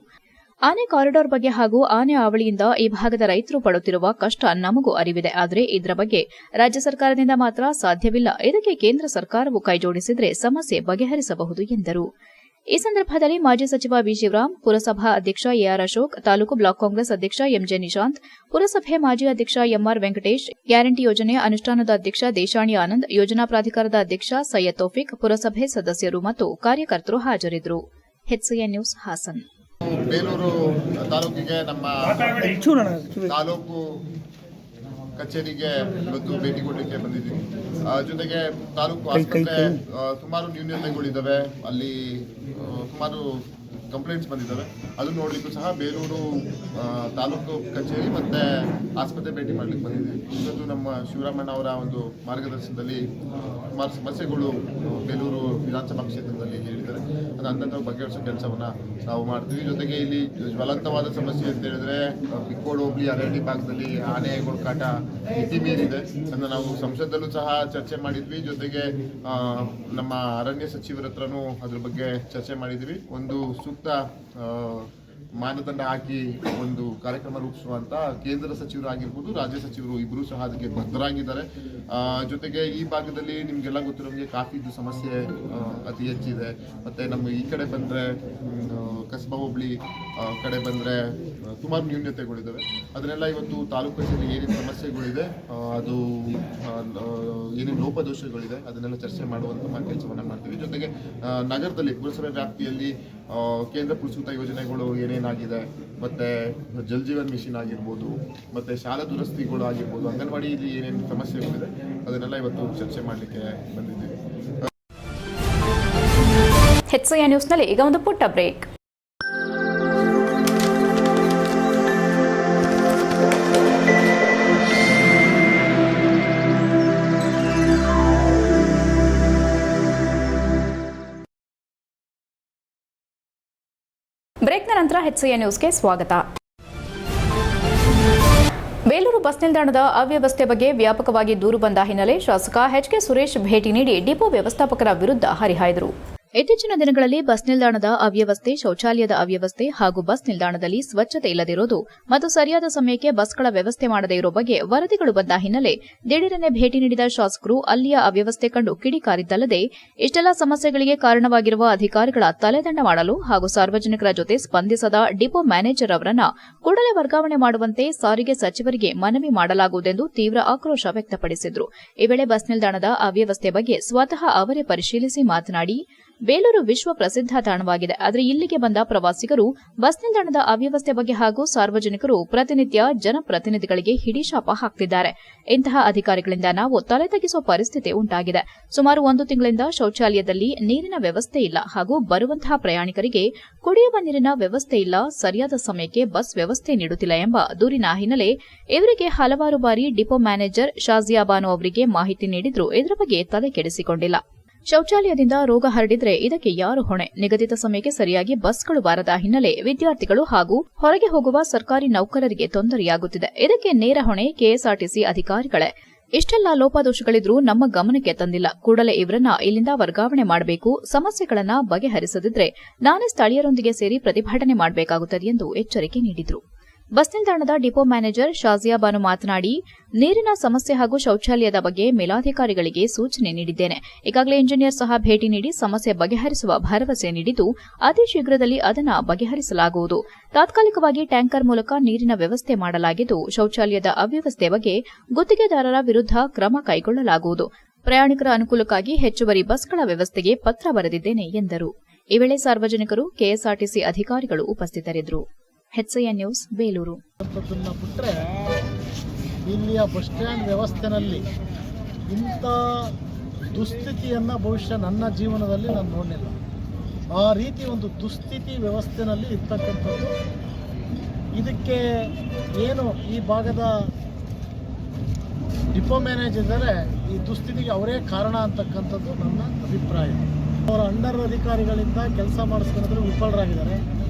ಆನೆ ಕಾರಿಡಾರ್ ಬಗ್ಗೆ ಹಾಗೂ ಆನೆ ಹಾವಳಿಯಿಂದ ಈ ಭಾಗದ ರೈತರು ಪಡುತ್ತಿರುವ ಕಷ್ಟ ನಮಗೂ ಅರಿವಿದೆ. ಆದರೆ ಇದರ ಬಗ್ಗೆ ರಾಜ್ಯ ಸರ್ಕಾರದಿಂದ ಮಾತ್ರ ಸಾಧ್ಯವಿಲ್ಲ. ಇದಕ್ಕೆ ಕೇಂದ್ರ ಸರ್ಕಾರವು ಕೈಜೋಡಿಸಿದರೆ ಸಮಸ್ಯೆ ಬಗೆಹರಿಸಬಹುದು ಎಂದರು. ಈ ಸಂದರ್ಭದಲ್ಲಿ ಮಾಜಿ ಸಚಿವ ಬಿ ಶಿವರಾಮ್, ಪುರಸಭಾ ಅಧ್ಯಕ್ಷ ಎಆರ್ ಅಶೋಕ್, ತಾಲೂಕು ಬ್ಲಾಕ್ ಕಾಂಗ್ರೆಸ್ ಅಧ್ಯಕ್ಷ ಎಂಜೆ ನಿಶಾಂತ್, ಪುರಸಭೆ ಮಾಜಿ ಅಧ್ಯಕ್ಷ ಎಂಆರ್ ವೆಂಕಟೇಶ್, ಗ್ಯಾರಂಟಿ ಯೋಜನೆ ಅನುಷ್ಠಾನದ ಅಧ್ಯಕ್ಷ ದೇಶಾಣಿ ಆನಂದ್, ಯೋಜನಾ ಪ್ರಾಧಿಕಾರದ ಅಧ್ಯಕ್ಷ ಸೈಯದ್ ತೌಫಿಕ್, ಪುರಸಭೆ ಸದಸ್ಯರು ಮತ್ತು ಕಾರ್ಯಕರ್ತರು ಹಾಜರಿದ್ದರು. HCN news Haasan. ಬೇಲೂರು ತಾಲೂಕಿಗೆ ನಮ್ಮ ತಾಲೂಕು ಕಚೇರಿಗೆ ಇವತ್ತು ಭೇಟಿ ಕೊಡಲಿಕ್ಕೆ ಬಂದಿದ್ದೀವಿ. ಜೊತೆಗೆ ತಾಲೂಕು ಆಸ್ಪತ್ರೆ ಸುಮಾರು ನ್ಯೂನತೆಗಳಿದ್ದಾವೆ. ಅಲ್ಲಿ ಸುಮಾರು ಕಂಪ್ಲೇಂಟ್ಸ್ ಬಂದಿದ್ದಾವೆ. ಅದು ನೋಡಲಿಕ್ಕೂ ಸಹ ಬೇಲೂರು ತಾಲೂಕು ಕಚೇರಿ ಮತ್ತು ಆಸ್ಪತ್ರೆ ಭೇಟಿ ಮಾಡಲಿಕ್ಕೆ ಬಂದಿದ್ದೀವಿ. ಇವತ್ತು ನಮ್ಮ ಶಿವರಾಮಣ್ಣ ಅವರ ಒಂದು ಮಾರ್ಗದರ್ಶನದಲ್ಲಿ ಸುಮಾರು ಸಮಸ್ಯೆಗಳು ಬೇಲೂರು ವಿಧಾನಸಭಾ ಕ್ಷೇತ್ರದಲ್ಲಿ ಹೇಳಿದ್ದಾರೆ. ಅದು ಅಂದಂತ ಬಗೆಹರಿಸೋ ಕೆಲಸವನ್ನು ನಾವು ಮಾಡ್ತೀವಿ. ಜೊತೆಗೆ ಇಲ್ಲಿ ಜ್ವಲಂತವಾದ ಸಮಸ್ಯೆ ಅಂತ ಹೇಳಿದ್ರೆ ಬಿಕ್ಕೋಡು ಹೋಬಳಿ ಅರಣ್ಯ ಭಾಗದಲ್ಲಿ ಆನೆಗಳ ಕಾಟ ಮಿತಿ ಮೀರಿದೆ. ಅದನ್ನು ನಾವು ಸಂಸದಲ್ಲೂ ಸಹ ಚರ್ಚೆ ಮಾಡಿದ್ವಿ. ಜೊತೆಗೆ ನಮ್ಮ ಅರಣ್ಯ ಸಚಿವರ ಹತ್ರನೂ ಅದ್ರ ಬಗ್ಗೆ ಚರ್ಚೆ ಮಾಡಿದ್ವಿ. ಒಂದು ಸೂಕ್ತ ಮಾನದಂಡ ಹಾಕಿ ಒಂದು ಕಾರ್ಯಕ್ರಮ ರೂಪಿಸುವಂತ ಕೇಂದ್ರ ಸಚಿವರು ಆಗಿರ್ಬೋದು, ರಾಜ್ಯ ಸಚಿವರು ಇಬ್ಬರು ಸಹ ಅದಕ್ಕೆ ಬದ್ಧರಾಗಿದ್ದಾರೆ. ಜೊತೆಗೆ ಈ ಭಾಗದಲ್ಲಿ ನಿಮಗೆಲ್ಲ ಗೊತ್ತಿರೋಂಗೆ ಕಾಫಿದು ಸಮಸ್ಯೆ ಅತಿ ಹೆಚ್ಚಿದೆ. ಮತ್ತೆ ನಮ್ಮ ಈ ಕಡೆ ಬಂದರೆ ಕಸಬಾ ಹೋಬಳಿ ಕಡೆ ಬಂದರೆ ಸುಮಾರು ನ್ಯೂನ್ಯತೆಗಳಿದ್ದಾವೆ. ಅದನ್ನೆಲ್ಲ ಇವತ್ತು ತಾಲೂಕು ಕಚೇರಿ ಏನೇನು ಸಮಸ್ಯೆಗಳಿದೆ, ಅದು ಏನೇನು ಲೋಪದೋಷಗಳಿದೆ ಅದನ್ನೆಲ್ಲ ಚರ್ಚೆ ಮಾಡುವಂಥ ಕೆಲಸವನ್ನು ಮಾಡ್ತೀವಿ. ಜೊತೆಗೆ ನಗರದಲ್ಲಿ ಪುರಸಭೆ ವ್ಯಾಪ್ತಿಯಲ್ಲಿ ಕೇಂದ್ರ ಪುರಸ್ಕೃತ ಯೋಜನೆಗಳು ಏನೇನಾಗಿದೆ, ಮತ್ತು ಜಲ್ ಜೀವನ್ ಮಿಷನ್ ಆಗಿರ್ಬೋದು, ಮತ್ತು ಶಾಲಾ ದುರಸ್ತಿಗಳು ಆಗಿರ್ಬೋದು, ಅಂಗನವಾಡಿಯಲ್ಲಿ ಏನೇನು ಸಮಸ್ಯೆಗಳಿದೆ ಅದನ್ನೆಲ್ಲ ಇವತ್ತು ಚರ್ಚೆ ಮಾಡಲಿಕ್ಕೆ ಬಂದಿದ್ದೀವಿ. HCI ನ್ಯೂಸ್ನಲ್ಲಿ ಈಗ ಒಂದು ಪುಟ್ಟ ಬ್ರೇಕ್. ಬ್ರೇಕ್ನ ನಂತರ HCI ನ್ಯೂಸ್ಗೆ ಸ್ವಾಗತ. ಬೇಲೂರು ಬಸ್ ನಿಲ್ದಾಣದ ಅವ್ಯವಸ್ಥೆ ಬಗ್ಗೆ ವ್ಯಾಪಕವಾಗಿ ದೂರು ಬಂದ ಹಿನ್ನೆಲೆ ಶಾಸಕ HK ಸುರೇಶ್ ಭೇಟಿ ನೀಡಿ ಡಿಪೋ ವ್ಯವಸ್ಥಾಪಕರ ವಿರುದ್ಧ ಹರಿಹಾಯ್ದರು. ಇತ್ತೀಚಿನ ದಿನಗಳಲ್ಲಿ ಬಸ್ ನಿಲ್ದಾಣದ ಅವ್ಯವಸ್ಥೆ, ಶೌಚಾಲಯದ ಅವ್ಯವಸ್ಥೆ ಹಾಗೂ ಬಸ್ ನಿಲ್ದಾಣದಲ್ಲಿ ಸ್ವಚ್ಛತೆ ಇಲ್ಲದಿರುವುದು ಮತ್ತು ಸರಿಯಾದ ಸಮಯಕ್ಕೆ ಬಸ್ಗಳ ವ್ಯವಸ್ಥೆ ಮಾಡದೇ ಇರುವ ಬಗ್ಗೆ ವರದಿಗಳು ಬಂದ ಹಿನ್ನೆಲೆ ದಿಢೀರನೆ ಭೇಟಿ ನೀಡಿದ ಶಾಸಕರು ಅಲ್ಲಿಯ ಅವ್ಯವಸ್ಥೆ ಕಂಡು ಕಿಡಿಕಾರಿದ್ದಲ್ಲದೆ ಇಷ್ಟೆಲ್ಲ ಸಮಸ್ಯೆಗಳಿಗೆ ಕಾರಣವಾಗಿರುವ ಅಧಿಕಾರಿಗಳ ತಲೆದಂಡ ಮಾಡಲು ಹಾಗೂ ಸಾರ್ವಜನಿಕರ ಜೊತೆ ಸ್ಪಂದಿಸದ ಡಿಪೋ ಮ್ಯಾನೇಜರ್ ಅವರನ್ನ ಕೂಡಲೇ ವರ್ಗಾವಣೆ ಮಾಡುವಂತೆ ಸಾರಿಗೆ ಸಚಿವರಿಗೆ ಮನವಿ ಮಾಡಲಾಗುವುದೆಂದು ತೀವ್ರ ಆಕ್ರೋಶ ವ್ಯಕ್ತಪಡಿಸಿದರು. ಈ ವೇಳೆ ಬಸ್ ನಿಲ್ದಾಣದ ಅವ್ಯವಸ್ಥೆ ಬಗ್ಗೆ ಸ್ವತಃ ಅವರೇ ಪರಿಶೀಲಿಸಿ ಮಾತನಾಡಿ, ಬೇಲೂರು ವಿಶ್ವ ಪ್ರಸಿದ್ಧ ತಾಣವಾಗಿದೆ. ಆದರೆ ಇಲ್ಲಿಗೆ ಬಂದ ಪ್ರವಾಸಿಗರು ಬಸ್ ನಿಲ್ದಾಣದ ಅವ್ಯವಸ್ಥೆ ಬಗ್ಗೆ ಹಾಗೂ ಸಾರ್ವಜನಿಕರು ಪ್ರತಿನಿತ್ಯ ಜನಪ್ರತಿನಿಧಿಗಳಿಗೆ ಹಿಡಿಶಾಪ ಹಾಕ್ತಿದ್ದಾರೆ. ಇಂತಹ ಅಧಿಕಾರಿಗಳಿಂದ ನಾವು ತಲೆ ತಗ್ಗಿಸುವ ಪರಿಸ್ಥಿತಿ ಉಂಟಾಗಿದೆ. ಸುಮಾರು 1 ತಿಂಗಳಿಂದ ಶೌಚಾಲಯದಲ್ಲಿ ನೀರಿನ ವ್ಯವಸ್ಥೆ ಇಲ್ಲ ಹಾಗೂ ಬರುವಂತಹ ಪ್ರಯಾಣಿಕರಿಗೆ ಕುಡಿಯುವ ನೀರಿನ ವ್ಯವಸ್ಥೆ ಇಲ್ಲ, ಸರಿಯಾದ ಸಮಯಕ್ಕೆ ಬಸ್ ವ್ಯವಸ್ಥೆ ನೀಡುತ್ತಿಲ್ಲ ಎಂಬ ದೂರಿನ ಹಿನ್ನೆಲೆ ಇವರಿಗೆ ಹಲವಾರು ಬಾರಿ ಡಿಪೋ ಮ್ಯಾನೇಜರ್ ಶಾಜಿಯಾ ಬಾನು ಅವರಿಗೆ ಮಾಹಿತಿ ನೀಡಿದ್ರೂ ಇದರ ಬಗ್ಗೆ ತಲೆ ಕೆಡಿಸಿಕೊಂಡಿಲ್ಲ. ಶೌಚಾಲಯದಿಂದ ರೋಗ ಹರಡಿದ್ರೆ ಇದಕ್ಕೆ ಯಾರು ಹೊಣೆ? ನಿಗದಿತ ಸಮಯಕ್ಕೆ ಸರಿಯಾಗಿ ಬಸ್ಗಳು ಬಾರದ ಹಿನ್ನೆಲೆ ವಿದ್ಯಾರ್ಥಿಗಳು ಹಾಗೂ ಹೊರಗೆ ಹೋಗುವ ಸರ್ಕಾರಿ ನೌಕರರಿಗೆ ತೊಂದರೆಯಾಗುತ್ತಿದೆ. ಇದಕ್ಕೆ ನೇರ ಹೊಣೆ ಕೆಎಸ್ಆರ್ಟಿಸಿ ಅಧಿಕಾರಿಗಳೇ. ಇಷ್ಟೆಲ್ಲ ಲೋಪದೋಷಗಳಿದ್ರೂ ನಮ್ಮ ಗಮನಕ್ಕೆ ತಂದಿಲ್ಲ. ಕೂಡಲೇ ಇವರನ್ನ ಇಲ್ಲಿಂದ ವರ್ಗಾವಣೆ ಮಾಡಬೇಕು. ಸಮಸ್ಯೆಗಳನ್ನ ಬಗೆಹರಿಸದಿದ್ರೆ ನಾನೇ ಸ್ಥಳೀಯರೊಂದಿಗೆ ಸೇರಿ ಪ್ರತಿಭಟನೆ ಮಾಡಬೇಕಾಗುತ್ತದೆ ಎಂದು ಎಚ್ಚರಿಕೆ ನೀಡಿದರು. ಬಸ್ ನಿಲ್ದಾಣದ ಡಿಪೋ ಮ್ಯಾನೇಜರ್ ಶಾಜಿಯಾ ಬಾನು ಮಾತನಾಡಿ, ನೀರಿನ ಸಮಸ್ಯೆ ಹಾಗೂ ಶೌಚಾಲಯದ ಬಗ್ಗೆ ಮೇಲಾಧಿಕಾರಿಗಳಿಗೆ ಸೂಚನೆ ನೀಡಿದ್ದೇನೆ. ಈಗಾಗಲೇ ಇಂಜಿನಿಯರ್ ಸಹ ಭೇಟಿ ನೀಡಿ ಸಮಸ್ಯೆ ಬಗೆಹರಿಸುವ ಭರವಸೆ ನೀಡಿದ್ದು ಅತಿ ಶೀಘ್ರದಲ್ಲಿ ಅದನ್ನು ಬಗೆಹರಿಸಲಾಗುವುದು. ತಾತ್ಕಾಲಿಕವಾಗಿ ಟ್ಯಾಂಕರ್ ಮೂಲಕ ನೀರಿನ ವ್ಯವಸ್ಥೆ ಮಾಡಲಾಗಿದ್ದು ಶೌಚಾಲಯದ ಅವ್ಯವಸ್ಥೆ ಬಗ್ಗೆ ಗುತ್ತಿಗೆದಾರರ ವಿರುದ್ಧ ಕ್ರಮ ಕೈಗೊಳ್ಳಲಾಗುವುದು. ಪ್ರಯಾಣಿಕರ ಅನುಕೂಲಕ್ಕಾಗಿ ಹೆಚ್ಚುವರಿ ಬಸ್ಗಳ ವ್ಯವಸ್ಥೆಗೆ ಪತ್ರ ಬರೆದಿದ್ದೇನೆ ಎಂದರು. ಈ ವೇಳೆ ಸಾರ್ವಜನಿಕರು, ಕೆಎಸ್ಆರ್ಟಿಸಿ ಅಧಿಕಾರಿಗಳು ಉಪಸ್ಥಿತರಿದ್ದರು. HCI news Belur. ಬಿಟ್ಟರೆ ಇಲ್ಲಿಯ ಬಸ್ ಸ್ಟ್ಯಾಂಡ್ ವ್ಯವಸ್ಥೆನಲ್ಲಿ ಇಂಥ ದುಸ್ಥಿತಿಯನ್ನು ಬಹುಶಃ ನನ್ನ ಜೀವನದಲ್ಲಿ ನಾನು ನೋಡಲಿಲ್ಲ. ಆ ರೀತಿ ಒಂದು ದುಸ್ಥಿತಿ ವ್ಯವಸ್ಥೆಯಲ್ಲಿ ಇರ್ತಕ್ಕಂಥದ್ದು. ಇದಕ್ಕೆ ಏನು ಈ ಭಾಗದ ಡಿಪೋ ಮ್ಯಾನೇಜರ್ ಇದ್ದಾರೆ, ಈ ದುಸ್ಥಿತಿಗೆ ಅವರೇ ಕಾರಣ ಅಂತಕ್ಕಂಥದ್ದು ನನ್ನ ಅಭಿಪ್ರಾಯ. ಅವರ ಅಂಡರ್ ಅಧಿಕಾರಿಗಳಿಂದ ಕೆಲಸ ಮಾಡಿಸ್ಕೊಳ್ಳೋದ್ರಲ್ಲಿ ವಿಫಲರಾಗಿದ್ದಾರೆ.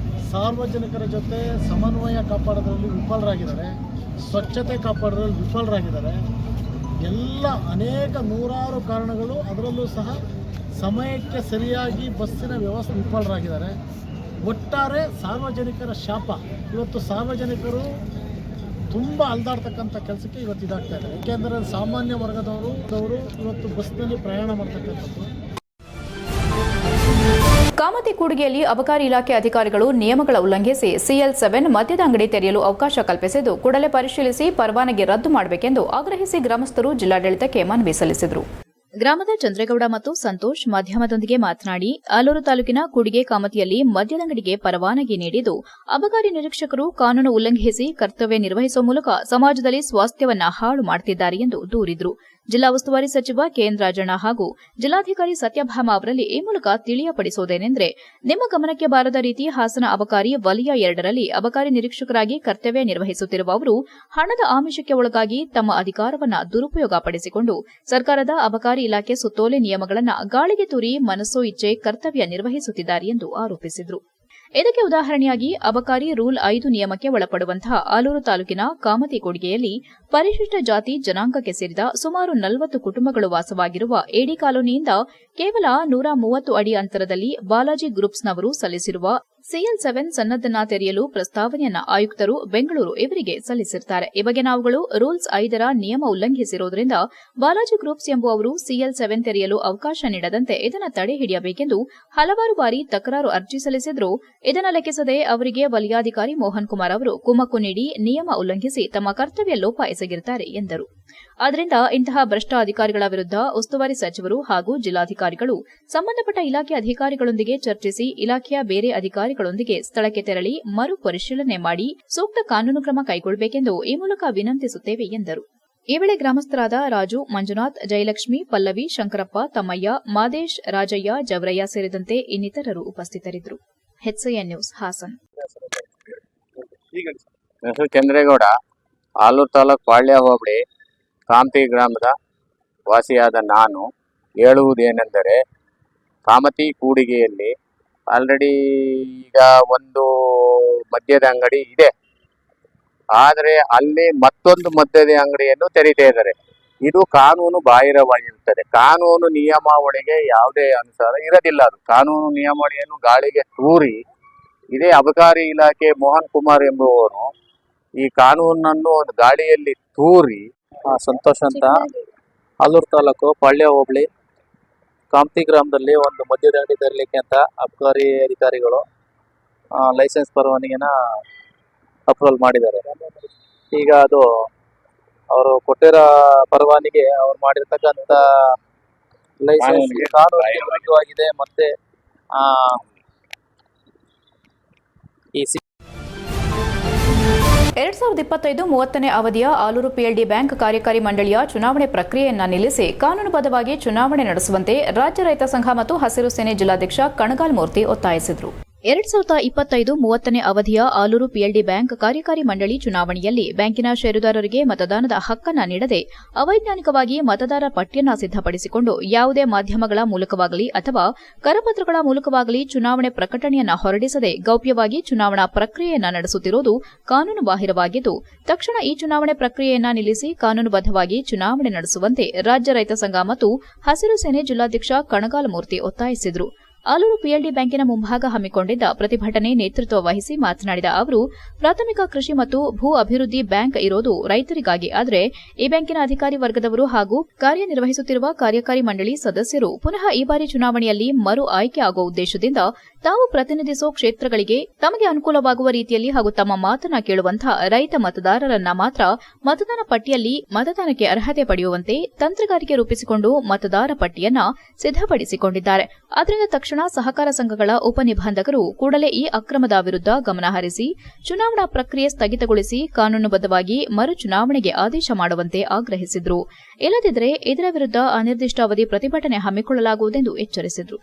ಸಾರ್ವಜನಿಕರ ಜೊತೆ ಸಮನ್ವಯ ಕಾಪಾಡೋದ್ರಲ್ಲಿ ವಿಫಲರಾಗಿದ್ದಾರೆ. ಸ್ವಚ್ಛತೆ ಕಾಪಾಡೋದ್ರಲ್ಲಿ ವಿಫಲರಾಗಿದ್ದಾರೆ. ಎಲ್ಲ ಅನೇಕ ನೂರಾರು ಕಾರಣಗಳು, ಅದರಲ್ಲೂ ಸಹ ಸಮಯಕ್ಕೆ ಸರಿಯಾಗಿ ಬಸ್ಸಿನ ವ್ಯವಸ್ಥೆ ವಿಫಲರಾಗಿದ್ದಾರೆ. ಒಟ್ಟಾರೆ ಸಾರ್ವಜನಿಕರ ಶಾಪ. ಇವತ್ತು ಸಾರ್ವಜನಿಕರು ತುಂಬ ಅಲ್ದಾಡ್ತಕ್ಕಂಥ ಕೆಲಸಕ್ಕೆ ಇವತ್ತು ಇದಾಗ್ತಾ ಇದೆ. ಏಕೆಂದರೆ ಸಾಮಾನ್ಯ ವರ್ಗದವರು ಇವತ್ತು ಬಸ್ನಲ್ಲಿ ಪ್ರಯಾಣ ಮಾಡ್ತಕ್ಕಂಥದ್ದು. ಕಾಮತಿ ಕೂಡಿಗೆಯಲ್ಲಿ ಅಬಕಾರಿ ಇಲಾಖೆ ಅಧಿಕಾರಿಗಳು ನಿಯಮಗಳ ಉಲ್ಲಂಘಿಸಿ CL7 ಮದ್ಯದ ಅಂಗಡಿ ತೆರೆಯಲು ಅವಕಾಶ ಕಲ್ಪಿಸಿದ್ದು ಕೂಡಲೇ ಪರಿಶೀಲಿಸಿ ಪರವಾನಗಿ ರದ್ದು ಮಾಡಬೇಕೆಂದು ಆಗ್ರಹಿಸಿ ಗ್ರಾಮಸ್ಥರು ಜಿಲ್ಲಾಡಳಿತಕ್ಕೆ ಮನವಿ ಸಲ್ಲಿಸಿದರು. ಗ್ರಾಮದ ಚಂದ್ರೇಗೌಡ ಮತ್ತು ಸಂತೋಷ್ ಮಾಧ್ಯಮದೊಂದಿಗೆ ಮಾತನಾಡಿ, ಆಲೂರು ತಾಲೂಕಿನ ಕೂಡಿಗೆ ಕಾಮತಿಯಲ್ಲಿ ಮದ್ಯದಂಗಡಿಗೆ ಪರವಾನಗಿ ನೀಡಿದ್ದು ಅಬಕಾರಿ ನಿರೀಕ್ಷಕರು ಕಾನೂನು ಉಲ್ಲಂಘಿಸಿ ಕರ್ತವ್ಯ ನಿರ್ವಹಿಸುವ ಮೂಲಕ ಸಮಾಜದಲ್ಲಿ ಸ್ವಾಸ್ಥ್ಯವನ್ನ ಹಾಳು ಮಾಡುತ್ತಿದ್ದಾರೆ ಎಂದು ದೂರಿದರು. ಜಿಲ್ಲಾ ಉಸ್ತುವಾರಿ ಸಚಿವ ಕೆಎನ್ ರಾಜಣ್ಣ ಹಾಗೂ ಜಿಲ್ಲಾಧಿಕಾರಿ ಸತ್ಯಭಾಮ ಅವರಲ್ಲಿ ಈ ಮೂಲಕ ತಿಳಿಯಪಡಿಸುವುದೇನೆಂದರೆ, ನಿಮ್ಮ ಗಮನಕ್ಕೆ ಬಾರದ ರೀತಿ ಹಾಸನ ಅಬಕಾರಿ ವಲಯ 2ರಲ್ಲಿ ಅಬಕಾರಿ ನಿರೀಕ್ಷಕರಾಗಿ ಕರ್ತವ್ಯ ನಿರ್ವಹಿಸುತ್ತಿರುವ ಅವರು ಹಣದ ಆಮಿಷಕ್ಕೆ ಒಳಗಾಗಿ ತಮ್ಮ ಅಧಿಕಾರವನ್ನು ದುರುಪಯೋಗ ಪಡಿಸಿಕೊಂಡು ಸರ್ಕಾರದ ಅಬಕಾರಿ ಇಲಾಖೆ ಸುತ್ತೋಲೆ ನಿಯಮಗಳನ್ನು ಗಾಳಿಗೆ ತೂರಿ ಮನಸೋ ಇಚ್ಛೆ ಕರ್ತವ್ಯ ನಿರ್ವಹಿಸುತ್ತಿದ್ದಾರೆ ಎಂದು ಆರೋಪಿಸಿದರು. ಇದಕ್ಕೆ ಉದಾಹರಣೆಯಾಗಿ ಅಬಕಾರಿ ರೂಲ್ 5 ನಿಯಮಕ್ಕೆ ಒಳಪಡುವಂತಹ ಆಲೂರು ತಾಲೂಕಿನ ಕಾಮತಿ ಕೊಡಿಗೆಯಲ್ಲಿ ಪರಿಶಿಷ್ಟ ಜಾತಿ ಜನಾಂಗಕ್ಕೆ ಸೇರಿದ ಸುಮಾರು 40 ಕುಟುಂಬಗಳು ವಾಸವಾಗಿರುವ ಎಡಿ ಕಾಲೋನಿಯಿಂದ ಕೇವಲ 130 ಅಡಿ ಅಂತರದಲ್ಲಿ ಬಾಲಾಜಿ ಗ್ರೂಪ್ಸ್ನವರು ಸಲ್ಲಿಸಿರುವ CL7 ಸನ್ನದ್ದನ್ನ ತೆರೆಯಲು ಪ್ರಸ್ತಾವನೆಯನ್ನ ಆಯುಕ್ತರು ಬೆಂಗಳೂರು ಇವರಿಗೆ ಸಲ್ಲಿಸಿರುತ್ತಾರೆ. ಈ ಬಗ್ಗೆ ನಾವುಗಳು ರೂಲ್ಸ್ 5ರ ನಿಯಮ ಉಲ್ಲಂಘಿಸಿರುವುದರಿಂದ ಬಾಲಾಜಿ ಗ್ರೂಪ್ಸ್ ಎಂಬುವವರು CL7 ತೆರೆಯಲು ಅವಕಾಶ ನೀಡದಂತೆ ಇದನ್ನು ತಡೆ ಹಿಡಿಯಬೇಕೆಂದು ಹಲವಾರು ಬಾರಿ ತಕರಾರು ಅರ್ಜಿ ಸಲ್ಲಿಸಿದ್ರು. ಇದನ್ನು ಲೆಕ್ಕಿಸದೆ ಅವರಿಗೆ ವಲಯಾಧಿಕಾರಿ ಮೋಹನ್ ಕುಮಾರ್ ಅವರು ಕುಮ್ಮಕ್ಕು ನೀಡಿ ನಿಯಮ ಉಲ್ಲಂಘಿಸಿ ತಮ್ಮ ಕರ್ತವ್ಯ ಲೋಪ ಎಸಗಿರುತ್ತಾರೆ ಎಂದರು. ಆದ್ದರಿಂದ ಇಂತಹ ಭ್ರಷ್ಟ ಅಧಿಕಾರಿಗಳ ವಿರುದ್ಧ ಉಸ್ತುವಾರಿ ಸಚಿವರು ಹಾಗೂ ಜಿಲ್ಲಾಧಿಕಾರಿಗಳು ಸಂಬಂಧಪಟ್ಟ ಇಲಾಖೆ ಅಧಿಕಾರಿಗಳೊಂದಿಗೆ ಚರ್ಚಿಸಿ ಇಲಾಖೆಯ ಬೇರೆ ಅಧಿಕಾರಿಗಳೊಂದಿಗೆ ಸ್ಥಳಕ್ಕೆ ತೆರಳಿ ಮರು ಪರಿಶೀಲನೆ ಮಾಡಿ ಸೂಕ್ತ ಕಾನೂನು ಕ್ರಮ ಕೈಗೊಳ್ಳಬೇಕೆಂದು ಈ ಮೂಲಕ ವಿನಂತಿಸುತ್ತೇವೆ ಎಂದರು. ಈ ವೇಳೆ ಗ್ರಾಮಸ್ಥರಾದ ರಾಜು, ಮಂಜುನಾಥ್, ಜಯಲಕ್ಷ್ಮಿ, ಪಲ್ಲವಿ, ಶಂಕರಪ್ಪ, ತಮ್ಮಯ್ಯ, ಮಾದೇಶ್, ರಾಜಯ್ಯ, ಜವರಯ್ಯ ಸೇರಿದಂತೆ ಇನ್ನಿತರರು ಉಪಸ್ಥಿತರಿದ್ದರು. HCN news Hassan. ಹೆಸರು ಚಂದ್ರೇಗೌಡ, ಆಲೂರು ತಾಲೂಕು ಪಾಳ್ಯ ಹೋಬಳಿ ಕಾಂತಿ ಗ್ರಾಮದ ವಾಸಿಯಾದ ನಾನು ಹೇಳುವುದೇನೆಂದರೆ, ಕಾಮತಿ ಕೂಡಿಗೆಯಲ್ಲಿ ಆಲ್ರೆಡಿ ಈಗ ಒಂದು ಮದ್ಯದ ಅಂಗಡಿ ಇದೆ. ಆದರೆ ಅಲ್ಲಿ ಮತ್ತೊಂದು ಮದ್ಯದ ಅಂಗಡಿಯನ್ನು ತೆರೀತಾ ಇದ್ದಾರೆ. ಇದು ಕಾನೂನು ಬಾಹಿರವಾಗಿರುತ್ತದೆ. ಕಾನೂನು ನಿಯಮಾವಳಿಗೆ ಯಾವುದೇ ಅನುಸಾರ ಇರೋದಿಲ್ಲ. ಅದು ಕಾನೂನು ನಿಯಮಾವಳಿಯನ್ನು ಗಾಳಿಗೆ ತೂರಿ ಇದೇ ಅಬಕಾರಿ ಇಲಾಖೆ ಮೋಹನ್ ಕುಮಾರ್ ಎಂಬುವವರು ಈ ಕಾನೂನನ್ನು ಗಾಳಿಯಲ್ಲಿ ತೂರಿ. ಸಂತೋಷ್ ಅಂತ, ಆಲೂರು ತಾಲೂಕು ಪಾಳ್ಯ ಹೋಬಳಿ ಕಾಂತಿ ಗ್ರಾಮದಲ್ಲಿ ಒಂದು ಮದ್ಯದ ಅಂಗಡಿ ತೆರಲಿಕ್ಕೆ ಅಂತ ಅಬಕಾರಿ ಅಧಿಕಾರಿಗಳು ಲೈಸೆನ್ಸ್ ಪರವಾನಗಿನ ಅಪ್ರೂವಲ್ ಮಾಡಿದ್ದಾರೆ. ಈಗ ಅದು ಅವರು ಕೊಟ್ಟಿರೋ ಪರವಾನಗಿ ಅವ್ರು ಮಾಡಿರ್ತಕ್ಕಂಥ ಲೈಸೆನ್ಸ್ ಕಾನೂನಿಗೆ ವಿರುದ್ಧವಾಗಿದೆ. ಮತ್ತೆ ಈ 2025-30ನೇ ಅವಧಿಯ ಆಲೂರು PLD ಬ್ಯಾಂಕ್ ಕಾರ್ಯಕಾರಿ ಮಂಡಳಿಯ ಚುನಾವಣೆ ಪ್ರಕ್ರಿಯೆಯನ್ನು ನಿಲ್ಲಿಸಿ ಕಾನೂನುಬದ್ಧವಾಗಿ ಚುನಾವಣೆ ನಡೆಸುವಂತೆ ರಾಜ್ಯ ರೈತ ಸಂಘ ಮತ್ತು ಹಸಿರು ಸೇನೆ ಜಿಲ್ಲಾಧ್ಯಕ್ಷ ಕಣಗಾಲ್ ಮೂರ್ತಿ ಒತ್ತಾಯಿಸಿದರು. 2025-30ನೇ ಅವಧಿಯ ಆಲೂರು PLD ಬ್ಯಾಂಕ್ ಕಾರ್ಯಕಾರಿ ಮಂಡಳಿ ಚುನಾವಣೆಯಲ್ಲಿ ಬ್ಯಾಂಕಿನ ಷೇರುದಾರರಿಗೆ ಮತದಾನದ ಹಕ್ಕನ್ನು ನೀಡದೆ ಅವೈಜ್ಞಾನಿಕವಾಗಿ ಮತದಾರ ಪಟ್ಟಿಯನ್ನು ಸಿದ್ಧಪಡಿಸಿಕೊಂಡು ಯಾವುದೇ ಮಾಧ್ಯಮಗಳ ಮೂಲಕವಾಗಲಿ ಅಥವಾ ಕರಪತ್ರಗಳ ಮೂಲಕವಾಗಲಿ ಚುನಾವಣೆ ಪ್ರಕಟಣೆಯನ್ನು ಹೊರಡಿಸದೆ ಗೌಪ್ಯವಾಗಿ ಚುನಾವಣಾ ಪ್ರಕ್ರಿಯೆಯನ್ನು ನಡೆಸುತ್ತಿರುವುದು ಕಾನೂನು ಬಾಹಿರವಾಗಿದ್ದು, ತಕ್ಷಣ ಈ ಚುನಾವಣೆ ಪ್ರಕ್ರಿಯೆಯನ್ನು ನಿಲ್ಲಿಸಿ ಕಾನೂನುಬದ್ಧವಾಗಿ ಚುನಾವಣೆ ನಡೆಸುವಂತೆ ರಾಜ್ಯ ರೈತ ಸಂಘ ಮತ್ತು ಹಸಿರು ಸೇನೆ ಜಿಲ್ಲಾಧ್ಯಕ್ಷ ಕಣಗಾಲ್ ಮೂರ್ತಿ ಒತ್ತಾಯಿಸಿದರು. ಆಲೂರು PLD ಬ್ಯಾಂಕಿನ ಮುಂಭಾಗ ಹಮ್ಮಿಕೊಂಡಿದ್ದ ಪ್ರತಿಭಟನೆ ನೇತೃತ್ವ ವಹಿಸಿ ಮಾತನಾಡಿದ ಅವರು, ಪ್ರಾಥಮಿಕ ಕೃಷಿ ಮತ್ತು ಭೂ ಅಭಿವೃದ್ಧಿ ಬ್ಯಾಂಕ್ ಇರೋದು ರೈತರಿಗಾಗಿ. ಆದರೆ ಈ ಬ್ಯಾಂಕಿನ ಅಧಿಕಾರಿ ವರ್ಗದವರು ಹಾಗೂ ಕಾರ್ಯನಿರ್ವಹಿಸುತ್ತಿರುವ ಕಾರ್ಯಕಾರಿ ಮಂಡಳಿ ಸದಸ್ಯರು ಪುನಃ ಈ ಬಾರಿ ಚುನಾವಣೆಯಲ್ಲಿ ಮರು ಆಯ್ಕೆ ಆಗುವ ಉದ್ದೇಶದಿಂದ ತಾವು ಪ್ರತಿನಿಧಿಸುವ ಕ್ಷೇತ್ರಗಳಿಗೆ ತಮಗೆ ಅನುಕೂಲವಾಗುವ ರೀತಿಯಲ್ಲಿ ಹಾಗೂ ತಮ್ಮ ಮಾತನ್ನ ಕೇಳುವಂತಹ ರೈತ ಮತದಾರರನ್ನ ಮಾತ್ರ ಮತದಾನ ಪಟ್ಟಿಯಲ್ಲಿ ಮತದಾನಕ್ಕೆ ಅರ್ಹತೆ ಪಡೆಯುವಂತೆ ತಂತ್ರಗಾರಿಕೆ ರೂಪಿಸಿಕೊಂಡು ಮತದಾರ ಪಟ್ಟಿಯನ್ನ ಸಿದ್ಧಪಡಿಸಿಕೊಂಡಿದ್ದಾರೆ. ಆದ್ದರಿಂದ ತಕ್ಷಣ ಸಹಕಾರ ಸಂಘಗಳ ಉಪನಿಬಂಧಕರು ಕೂಡಲೇ ಈ ಅಕ್ರಮದ ವಿರುದ್ಧ ಗಮನಹರಿಸಿ ಚುನಾವಣಾ ಪ್ರಕ್ರಿಯೆ ಸ್ಥಗಿತಗೊಳಿಸಿ ಕಾನೂನುಬದ್ಧವಾಗಿ ಮರು ಚುನಾವಣೆಗೆ ಆದೇಶ ಮಾಡುವಂತೆ ಆಗ್ರಹಿಸಿದರು. ಇಲ್ಲದಿದ್ದರೆ ಇದರ ವಿರುದ್ಧ ಅನಿರ್ದಿಷ್ಟಾವಧಿ ಪ್ರತಿಭಟನೆ ಹಮ್ಮಿಕೊಳ್ಳಲಾಗುವುದೆಂದು ಎಚ್ಚರಿಸಿದರು.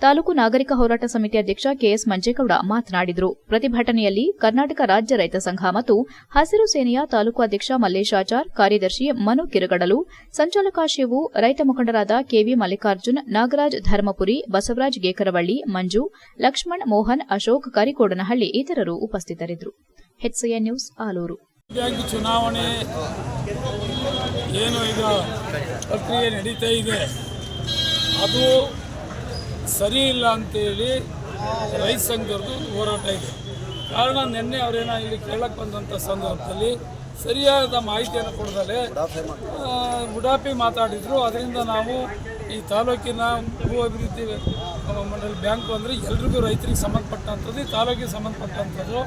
ತಾಲೂಕು ನಾಗರಿಕ ಹೋರಾಟ ಸಮಿತಿ ಅಧ್ಯಕ್ಷ KS ಮಂಜೇಗೌಡ ಮಾತನಾಡಿದರು. ಪ್ರತಿಭಟನೆಯಲ್ಲಿ ಕರ್ನಾಟಕ ರಾಜ್ಯ ರೈತ ಸಂಘ ಮತ್ತು ಹಸಿರು ಸೇನೆಯ ತಾಲೂಕು ಅಧ್ಯಕ್ಷ ಮಲ್ಲೇಶಾಚಾರ್, ಕಾರ್ಯದರ್ಶಿ ಮನು ಕಿರಗಡಲು, ಸಂಚಾಲಕ ಶಿವು, ರೈತ ಮುಖಂಡರಾದ KV ಮಲ್ಲಿಕಾರ್ಜುನ್, ನಾಗರಾಜ್ ಧರ್ಮಪುರಿ, ಬಸವರಾಜ್ ಗೇಕರವಳ್ಳಿ, ಮಂಜು, ಲಕ್ಷ್ಮಣ್, ಮೋಹನ್, ಅಶೋಕ್ ಕರಿಕೋಡನಹಳ್ಳಿ ಇತರರು ಉಪಸ್ಥಿತರಿದ್ದರು. HCN news Aluru. ಬ್ಯಾಂಕ್ ಚುನಾವಣೆ ಏನು ಈಗ ಪ್ರಕ್ರಿಯೆ ನಡೀತಾ ಇದೆ ಅದು ಸರಿ ಇಲ್ಲ ಅಂತೇಳಿ ರೈತ ಸಂಘದವ್ರದ್ದು ಹೋರಾಟ ಇದೆ. ಕಾರಣ ನಿನ್ನೆ ಅವರೇನೋ ಇಲ್ಲಿ ಕೇಳಕ್ಕೆ ಬಂದಂಥ ಸಂದರ್ಭದಲ್ಲಿ ಸರಿಯಾದ ಮಾಹಿತಿಯನ್ನು ಕೊಡದಲ್ಲೇ ಉಡಾಪಿ ಮಾತಾಡಿದರು. ಅದರಿಂದ ನಾವು ಈ ತಾಲೂಕಿನ ಭೂ ಅಭಿವೃದ್ಧಿ ಮಂಡಳಿ ಬ್ಯಾಂಕು ಅಂದರೆ ಎಲ್ರಿಗೂ ರೈತರಿಗೆ ಸಂಬಂಧಪಟ್ಟಂಥದ್ದು, ಈ ತಾಲೂಕಿಗೆ ಸಂಬಂಧಪಟ್ಟಂಥದ್ದು.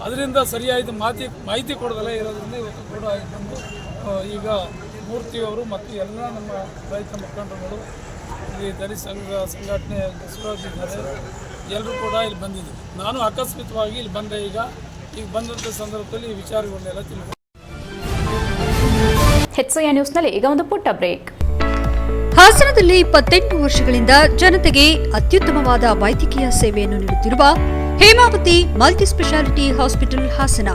ಅದರಿಂದ ಸರಿಯಾದ ಮಾಹಿತಿ ಕೊಡದಲ್ಲೇ ಇರೋದ್ರಿಂದ ಇವತ್ತು ಕೂಡ ಬಂದು ಈಗ ಮೂರ್ತಿಯವರು ಮತ್ತು ಎಲ್ಲ ನಮ್ಮ ರೈತ ಮುಖಂಡರುಗಳು ಇಲ್ಲಿ ದಲಿತ ಸಂಘಟನೆ ಹೆಸರಾಗಿದ್ದಾರೆ, ಎಲ್ಲರೂ ಕೂಡ ಇಲ್ಲಿ ಬಂದಿದ್ದೀವಿ. ನಾನು ಆಕಸ್ಮಿಕವಾಗಿ ಇಲ್ಲಿ ಬಂದೆ. ಈಗ ಬಂದಂಥ ಸಂದರ್ಭದಲ್ಲಿ ಈ ವಿಚಾರಗಳನ್ನೆಲ್ಲ ತಿಳ್ಕೊಂಡು HCI ನ್ಯೂಸ್ನಲ್ಲಿ ಈಗ ಒಂದು ಪುಟ್ಟ ಬ್ರೇಕ್. ಹಾಸನದಲ್ಲಿ 28 ವರ್ಷಗಳಿಂದ ಜನತೆಗೆ ಅತ್ಯುತ್ತಮವಾದ ವೈದ್ಯಕೀಯ ಸೇವೆಯನ್ನು ನೀಡುತ್ತಿರುವ ಹೇಮಾವತಿ ಮಲ್ಟಿಸ್ಪೆಷಾಲಿಟಿ ಹಾಸ್ಪಿಟಲ್ ಹಾಸನ.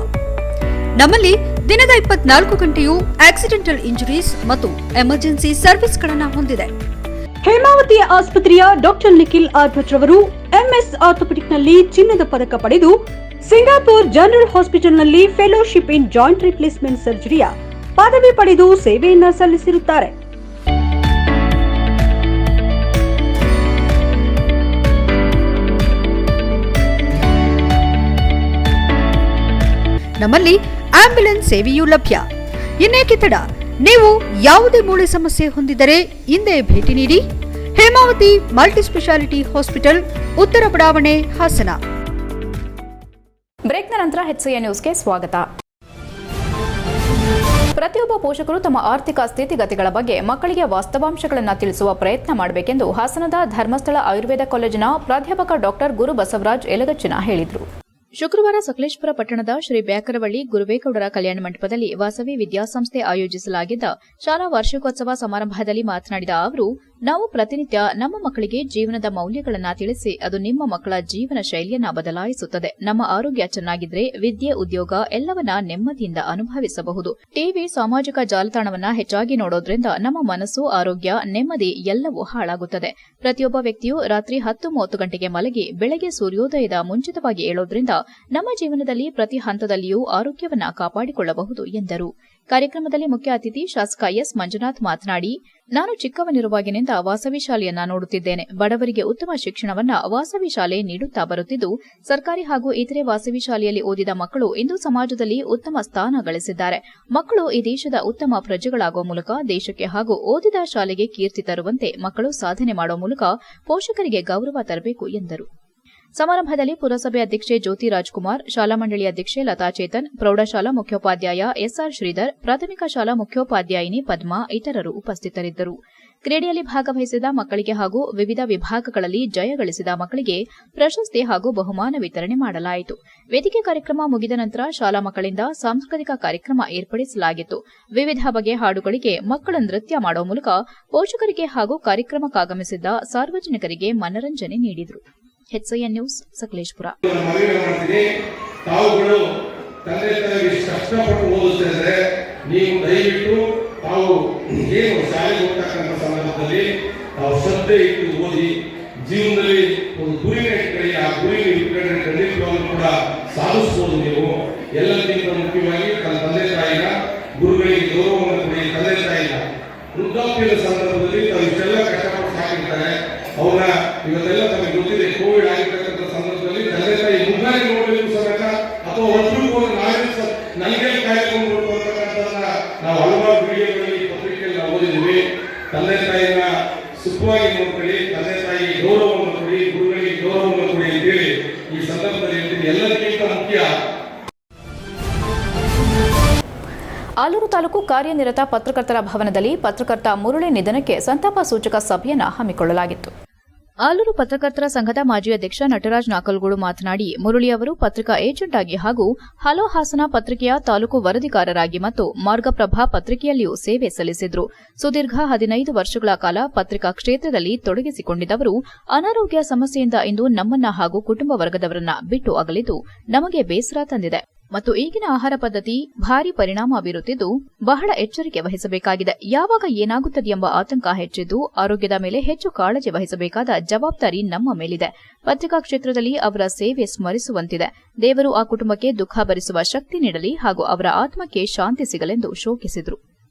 ನಮ್ಮಲ್ಲಿ ದಿನದ 24 ಗಂಟೆಯೂ ಆಕ್ಸಿಡೆಂಟಲ್ ಇಂಜುರೀಸ್ ಮತ್ತು ಎಮರ್ಜೆನ್ಸಿ ಸರ್ವಿಸ್ಗಳನ್ನು ಹೊಂದಿದೆ. ಹೇಮಾವತಿ ಆಸ್ಪತ್ರೆಯ ಡಾಕ್ಟರ್ ನಿಖಿಲ್ ಆರ್ ಭಟ್ ರವರು MS ಆರ್ಥೋಪೆಡಿಕ್ನಲ್ಲಿ ಚಿನ್ನದ ಪದಕ ಪಡೆದು ಸಿಂಗಾಪುರ್ ಜನರಲ್ ಹಾಸ್ಪಿಟಲ್ನಲ್ಲಿ ಫೆಲೋಶಿಪ್ ಇನ್ ಜಾಯಿಂಟ್ ರಿಪ್ಲೇಸ್ಮೆಂಟ್ ಸರ್ಜರಿಯ ಪದವಿ ಪಡೆದು ಸೇವೆಯನ್ನ ಸಲ್ಲಿಸಿರುತ್ತಾರೆ. ನಮ್ಮಲ್ಲಿ ಆಂಬ್ಯುಲೆನ್ಸ್ ಸೇವೆಯೂ ಲಭ್ಯ. ಇನ್ನೇಕೆ ತಡ, ನೀವು ಯಾವುದೇ ಮೂಳೆ ಸಮಸ್ಯೆ ಹೊಂದಿದ್ದರೆ ಹಿಂದೆ ಭೇಟಿ ನೀಡಿ. ಹೇಮಾವತಿ ಮಲ್ಟಿಸ್ಪೆಷಾಲಿಟಿ ಹಾಸ್ಪಿಟಲ್, ಉತ್ತರ ಬಡಾವಣೆ, ಹಾಸನ. ಬ್ರೇಕ್ನ ನಂತರ HCI ನ್ಯೂಸ್ಗೆ ಸ್ವಾಗತ. ಪ್ರತಿಯೊಬ್ಬ ಪೋಷಕರು ತಮ್ಮ ಆರ್ಥಿಕ ಸ್ಥಿತಿಗತಿಗಳ ಬಗ್ಗೆ ಮಕ್ಕಳಿಗೆ ವಾಸ್ತವಾಂಶಗಳನ್ನು ತಿಳಿಸುವ ಪ್ರಯತ್ನ ಮಾಡಬೇಕೆಂದು ಹಾಸನದ ಧರ್ಮಸ್ಥಳ ಆಯುರ್ವೇದ ಕಾಲೇಜಿನ ಪ್ರಾಧ್ಯಾಪಕ ಡಾಕ್ಟರ್ ಗುರು ಬಸವರಾಜ್ ಯಲಗಚ್ಚಿನ ಹೇಳಿದರು. ಶುಕ್ರವಾರ ಸಕಲೇಶಪುರ ಪಟ್ಟಣದ ಶ್ರೀ ಬ್ಯಾಕರವಳ್ಳಿ ಗುರುವೇಗೌಡರ ಕಲ್ಯಾಣ ಮಂಟಪದಲ್ಲಿ ವಾಸವಿ ವಿದ್ಯಾಸಂಸ್ಥೆ ಆಯೋಜಿಸಲಾಗಿದ್ದ ಶಾಲಾ ವಾರ್ಷಿಕೋತ್ಸವ ಸಮಾರಂಭದಲ್ಲಿ ಮಾತನಾಡಿದ ಅವರು, ನಾವು ಪ್ರತಿನಿತ್ಯ ನಮ್ಮ ಮಕ್ಕಳಿಗೆ ಜೀವನದ ಮೌಲ್ಯಗಳನ್ನು ತಿಳಿಸಿ ಅದು ನಿಮ್ಮ ಮಕ್ಕಳ ಜೀವನ ಶೈಲಿಯನ್ನ ಬದಲಾಯಿಸುತ್ತದೆ. ನಮ್ಮ ಆರೋಗ್ಯ ಚೆನ್ನಾಗಿದ್ರೆ ವಿದ್ಯೆ, ಉದ್ಯೋಗ ಎಲ್ಲವನ್ನ ನೆಮ್ಮದಿಯಿಂದ ಅನುಭವಿಸಬಹುದು. ಟಿವಿ, ಸಾಮಾಜಿಕ ಜಾಲತಾಣವನ್ನ ಹೆಚ್ಚಾಗಿ ನೋಡೋದ್ರಿಂದ ನಮ್ಮ ಮನಸ್ಸು, ಆರೋಗ್ಯ, ನೆಮ್ಮದಿ ಎಲ್ಲವೂ ಹಾಳಾಗುತ್ತದೆ. ಪ್ರತಿಯೊಬ್ಬ ವ್ಯಕ್ತಿಯು ರಾತ್ರಿ 10-30 ಗಂಟೆಗೆ ಮಲಗಿ ಬೆಳಗ್ಗೆ ಸೂರ್ಯೋದಯದ ಮುಂಚಿತವಾಗಿ ಏಳೋದ್ರಿಂದ ನಮ್ಮ ಜೀವನದಲ್ಲಿ ಪ್ರತಿ ಹಂತದಲ್ಲಿಯೂ ಆರೋಗ್ಯವನ್ನ ಕಾಪಾಡಿಕೊಳ್ಳಬಹುದು ಎಂದರು. ಕಾರ್ಯಕ್ರಮದಲ್ಲಿ ಮುಖ್ಯ ಅತಿಥಿ ಶಾಸಕ ಎಸ್ ಮಂಜುನಾಥ್ ಮಾತನಾಡಿ, ನಾನು ಚಿಕ್ಕವನಿರುವಾಗಿನಿಂದ ವಾಸವಿ ಶಾಲೆಯನ್ನ ನೋಡುತ್ತಿದ್ದೇನೆ. ಬಡವರಿಗೆ ಉತ್ತಮ ಶಿಕ್ಷಣವನ್ನ ವಾಸವಿ ಶಾಲೆ ನೀಡುತ್ತಾ ಬರುತ್ತಿದ್ದು, ಸರ್ಕಾರಿ ಹಾಗೂ ಇತರೆ ವಾಸವಿ ಶಾಲೆಯಲ್ಲಿ ಓದಿದ ಮಕ್ಕಳು ಇಂದು ಸಮಾಜದಲ್ಲಿ ಉತ್ತಮ ಸ್ಥಾನ ಗಳಿಸಿದ್ದಾರೆ. ಮಕ್ಕಳು ಈ ದೇಶದ ಉತ್ತಮ ಪ್ರಜೆಗಳಾಗುವ ಮೂಲಕ ದೇಶಕ್ಕೆ ಹಾಗೂ ಓದಿದ ಶಾಲೆಗೆ ಕೀರ್ತಿ ತರುವಂತೆ ಮಕ್ಕಳು ಸಾಧನೆ ಮಾಡುವ ಮೂಲಕ ಪೋಷಕರಿಗೆ ಗೌರವ ತರಬೇಕು ಎಂದರು. ಸಮಾರಂಭದಲ್ಲಿ ಪುರಸಭೆ ಅಧ್ಯಕ್ಷೆ ಜ್ಯೋತಿ ರಾಜ್ಕುಮಾರ್, ಶಾಲಾ ಮಂಡಳಿ ಅಧ್ಯಕ್ಷೆ ಲತಾ ಚೇತನ್, ಪ್ರೌಢಶಾಲಾ ಮುಖ್ಯೋಪಾಧ್ಯಾಯ SR ಶ್ರೀಧರ್, ಪ್ರಾಥಮಿಕ ಶಾಲಾ ಮುಖ್ಯೋಪಾಧ್ಯಾಯಿನಿ ಪದ್ಮಾ ಇತರರು ಉಪಸ್ಥಿತರಿದ್ದರು. ಕ್ರೀಡೆಯಲ್ಲಿ ಭಾಗವಹಿಸಿದ ಮಕ್ಕಳಿಗೆ ಹಾಗೂ ವಿವಿಧ ವಿಭಾಗಗಳಲ್ಲಿ ಜಯ ಗಳಿಸಿದ ಮಕ್ಕಳಿಗೆ ಪ್ರಶಸ್ತಿ ಹಾಗೂ ಬಹುಮಾನ ವಿತರಣೆ ಮಾಡಲಾಯಿತು. ವೇದಿಕೆ ಕಾರ್ಯಕ್ರಮ ಮುಗಿದ ನಂತರ ಶಾಲಾ ಮಕ್ಕಳಿಂದ ಸಾಂಸ್ಕೃತಿಕ ಕಾರ್ಯಕ್ರಮ ಏರ್ಪಡಿಸಲಾಗಿತ್ತು. ವಿವಿಧ ಬಗೆಯ ಹಾಡುಗಳಿಗೆ ಮಕ್ಕಳು ನೃತ್ಯ ಮಾಡುವ ಮೂಲಕ ಪೋಷಕರಿಗೆ ಹಾಗೂ ಕಾರ್ಯಕ್ರಮಕ್ಕಾಗಮಿಸಿದ್ದ ಸಾರ್ವಜನಿಕರಿಗೆ ಮನರಂಜನೆ ನೀಡಿದರು. HCI news, Sakleshpur. ತಾವುಗಳು ತಂದೆ ತಾಯಿಗೆ ಕಷ್ಟಪಟ್ಟು ಓದಿಸಿದ್ರೆ ನೀವು ದಯವಿಟ್ಟು ತಾವು ಏನು ಶಾಲೆಗೆ ಹೋಗ್ತಕ್ಕಂಥ ಸಂದರ್ಭದಲ್ಲಿ ತಾವು ಶ್ರದ್ಧೆ ಇಟ್ಟು ಓದಿ ಜೀವನದಲ್ಲಿ ಒಂದು ಗುರಿನ ಇಟ್ಕೊಳ್ಳಿ. ಆ ಗುರಿ ಇಟ್ಕೊಂಡ್ರೆ ಖಂಡಿತವಾಗ್ಲೂ ಕೂಡ ಸಾಧಿಸಬಹುದು. ನೀವು ಎಲ್ಲಕ್ಕಿಂತ ಮುಖ್ಯವಾಗಿ ತನ್ನ ತಂದೆ ತಾಯಿನ, ಗುರುಗಳಿಗೆ ಗೌರವವನ್ನು ಕೊಡಿ. ತಂದೆ ತಾಯಿನ ವೃದ್ಧಾಪ್ಯದ ಸಂದರ್ಭದಲ್ಲಿ ತಾವು ಇಷ್ಟೆಲ್ಲ ಕಷ್ಟಪಟ್ಟು ಸಾಕಿರ್ತಾರೆ. ಅವರ ಇವತ್ತೆಲ್ಲ ತಮಗೆ ಗೊತ್ತಿದೆ, ಕೋವಿಡ್ ಆಗಿರ್ತಕ್ಕಂಥ ಸಂದರ್ಭದಲ್ಲಿ ತಂದೆ ತಾಯಿ ಮುಖಾಗಿ ನೋಡಲಿಕ್ಕೂ ಸಮೇತ ಅಥವಾ ಒಬ್ಬರು ನನಗೆ ಕಾಯ್ಕೊಂಡು ನೋಡ್ಕೊಳ್ತಕ್ಕಂಥದ್ದನ್ನ ನಾವು ಹಲವಾರು ವಿಡಿಯೋಗಳಲ್ಲಿ, ಪತ್ರಿಕೆಯಲ್ಲಿ ನಾವು ಓದಿದ್ದೀವಿ. ತಂದೆ ತಾಯಿನ ಸುಖವಾಗಿ ನೋಡ್ಕೊಳ್ಳಿ, ತಂದೆ ತಾಯಿ ಗೌರವವನ್ನು ಕೊಡಿ, ಗುರುಗಳಿಗೆ ಗೌರವವನ್ನು ಕೊಡಿ ಅಂತೇಳಿ ಈ ಸಂದರ್ಭದಲ್ಲಿ ಹೇಳ್ತೀನಿ. ಎಲ್ಲದಕ್ಕಿಂತ ಮುಖ್ಯ ಆಲೂರು ತಾಲೂಕು ಕಾರ್ಯನಿರತ ಪತ್ರಕರ್ತರ ಭವನದಲ್ಲಿ ಪತ್ರಕರ್ತ ಮುರಳಿ ನಿಧನಕ್ಕೆ ಸಂತಾಪ ಸೂಚಕ ಸಭೆಯನ್ನು ಹಮ್ಮಿಕೊಳ್ಳಲಾಗಿತ್ತು. ಆಲೂರು ಪತ್ರಕರ್ತರ ಸಂಘದ ಮಾಜಿ ಅಧ್ಯಕ್ಷ ನಟರಾಜ್ ನಾಕಲ್ಗೂಡು ಮಾತನಾಡಿ, ಮುರಳಿ ಅವರು ಪತ್ರಿಕಾ ಏಜೆಂಟ್ ಆಗಿ ಹಾಗೂ ಹಲೋ ಹಾಸನ ಪತ್ರಿಕೆಯ ತಾಲೂಕು ವರದಿಗಾರರಾಗಿ ಮತ್ತು ಮಾರ್ಗಪ್ರಭಾ ಪತ್ರಿಕೆಯಲ್ಲಿಯೂ ಸೇವೆ ಸಲ್ಲಿಸಿದ್ರು. ಸುದೀರ್ಘ 15 ವರ್ಷಗಳ ಕಾಲ ಪತ್ರಿಕಾ ಕ್ಷೇತ್ರದಲ್ಲಿ ತೊಡಗಿಸಿಕೊಂಡಿದ್ದವರು ಅನಾರೋಗ್ಯ ಸಮಸ್ಯೆಯಿಂದ ಇಂದು ನಮ್ಮನ್ನ ಹಾಗೂ ಕುಟುಂಬ ವರ್ಗದವರನ್ನ ಬಿಟ್ಟು ಅಗಲಿದ್ದು ನಮಗೆ ಬೇಸರ ತಂದಿದೆ ಮತ್ತು ಈಗಿನ ಆಹಾರ ಪದ್ಧತಿ ಭಾರಿ ಪರಿಣಾಮ ಬೀರುತ್ತಿದ್ದು ಬಹಳ ಎಚ್ಚರಿಕೆ ವಹಿಸಬೇಕಾಗಿದೆ. ಯಾವಾಗ ಏನಾಗುತ್ತದೆಯೆಂಬ ಆತಂಕ ಹೆಚ್ಚಿದ್ದು ಆರೋಗ್ಯದ ಮೇಲೆ ಹೆಚ್ಚು ಕಾಳಜಿ ವಹಿಸಬೇಕಾದ ಜವಾಬ್ದಾರಿ ನಮ್ಮ ಮೇಲಿದೆ. ಪತ್ರಿಕಾ ಕ್ಷೇತ್ರದಲ್ಲಿ ಅವರ ಸೇವೆ ಸ್ಮರಿಸುವಂತಿದೆ. ದೇವರು ಆ ಕುಟುಂಬಕ್ಕೆ ದುಃಖ ಭರಿಸುವ ಶಕ್ತಿ ನೀಡಲಿ ಹಾಗೂ ಅವರ ಆತ್ಮಕ್ಕೆ ಶಾಂತಿ ಸಿಗಲೆಂದು ಶೋಕಿಸಿದರು.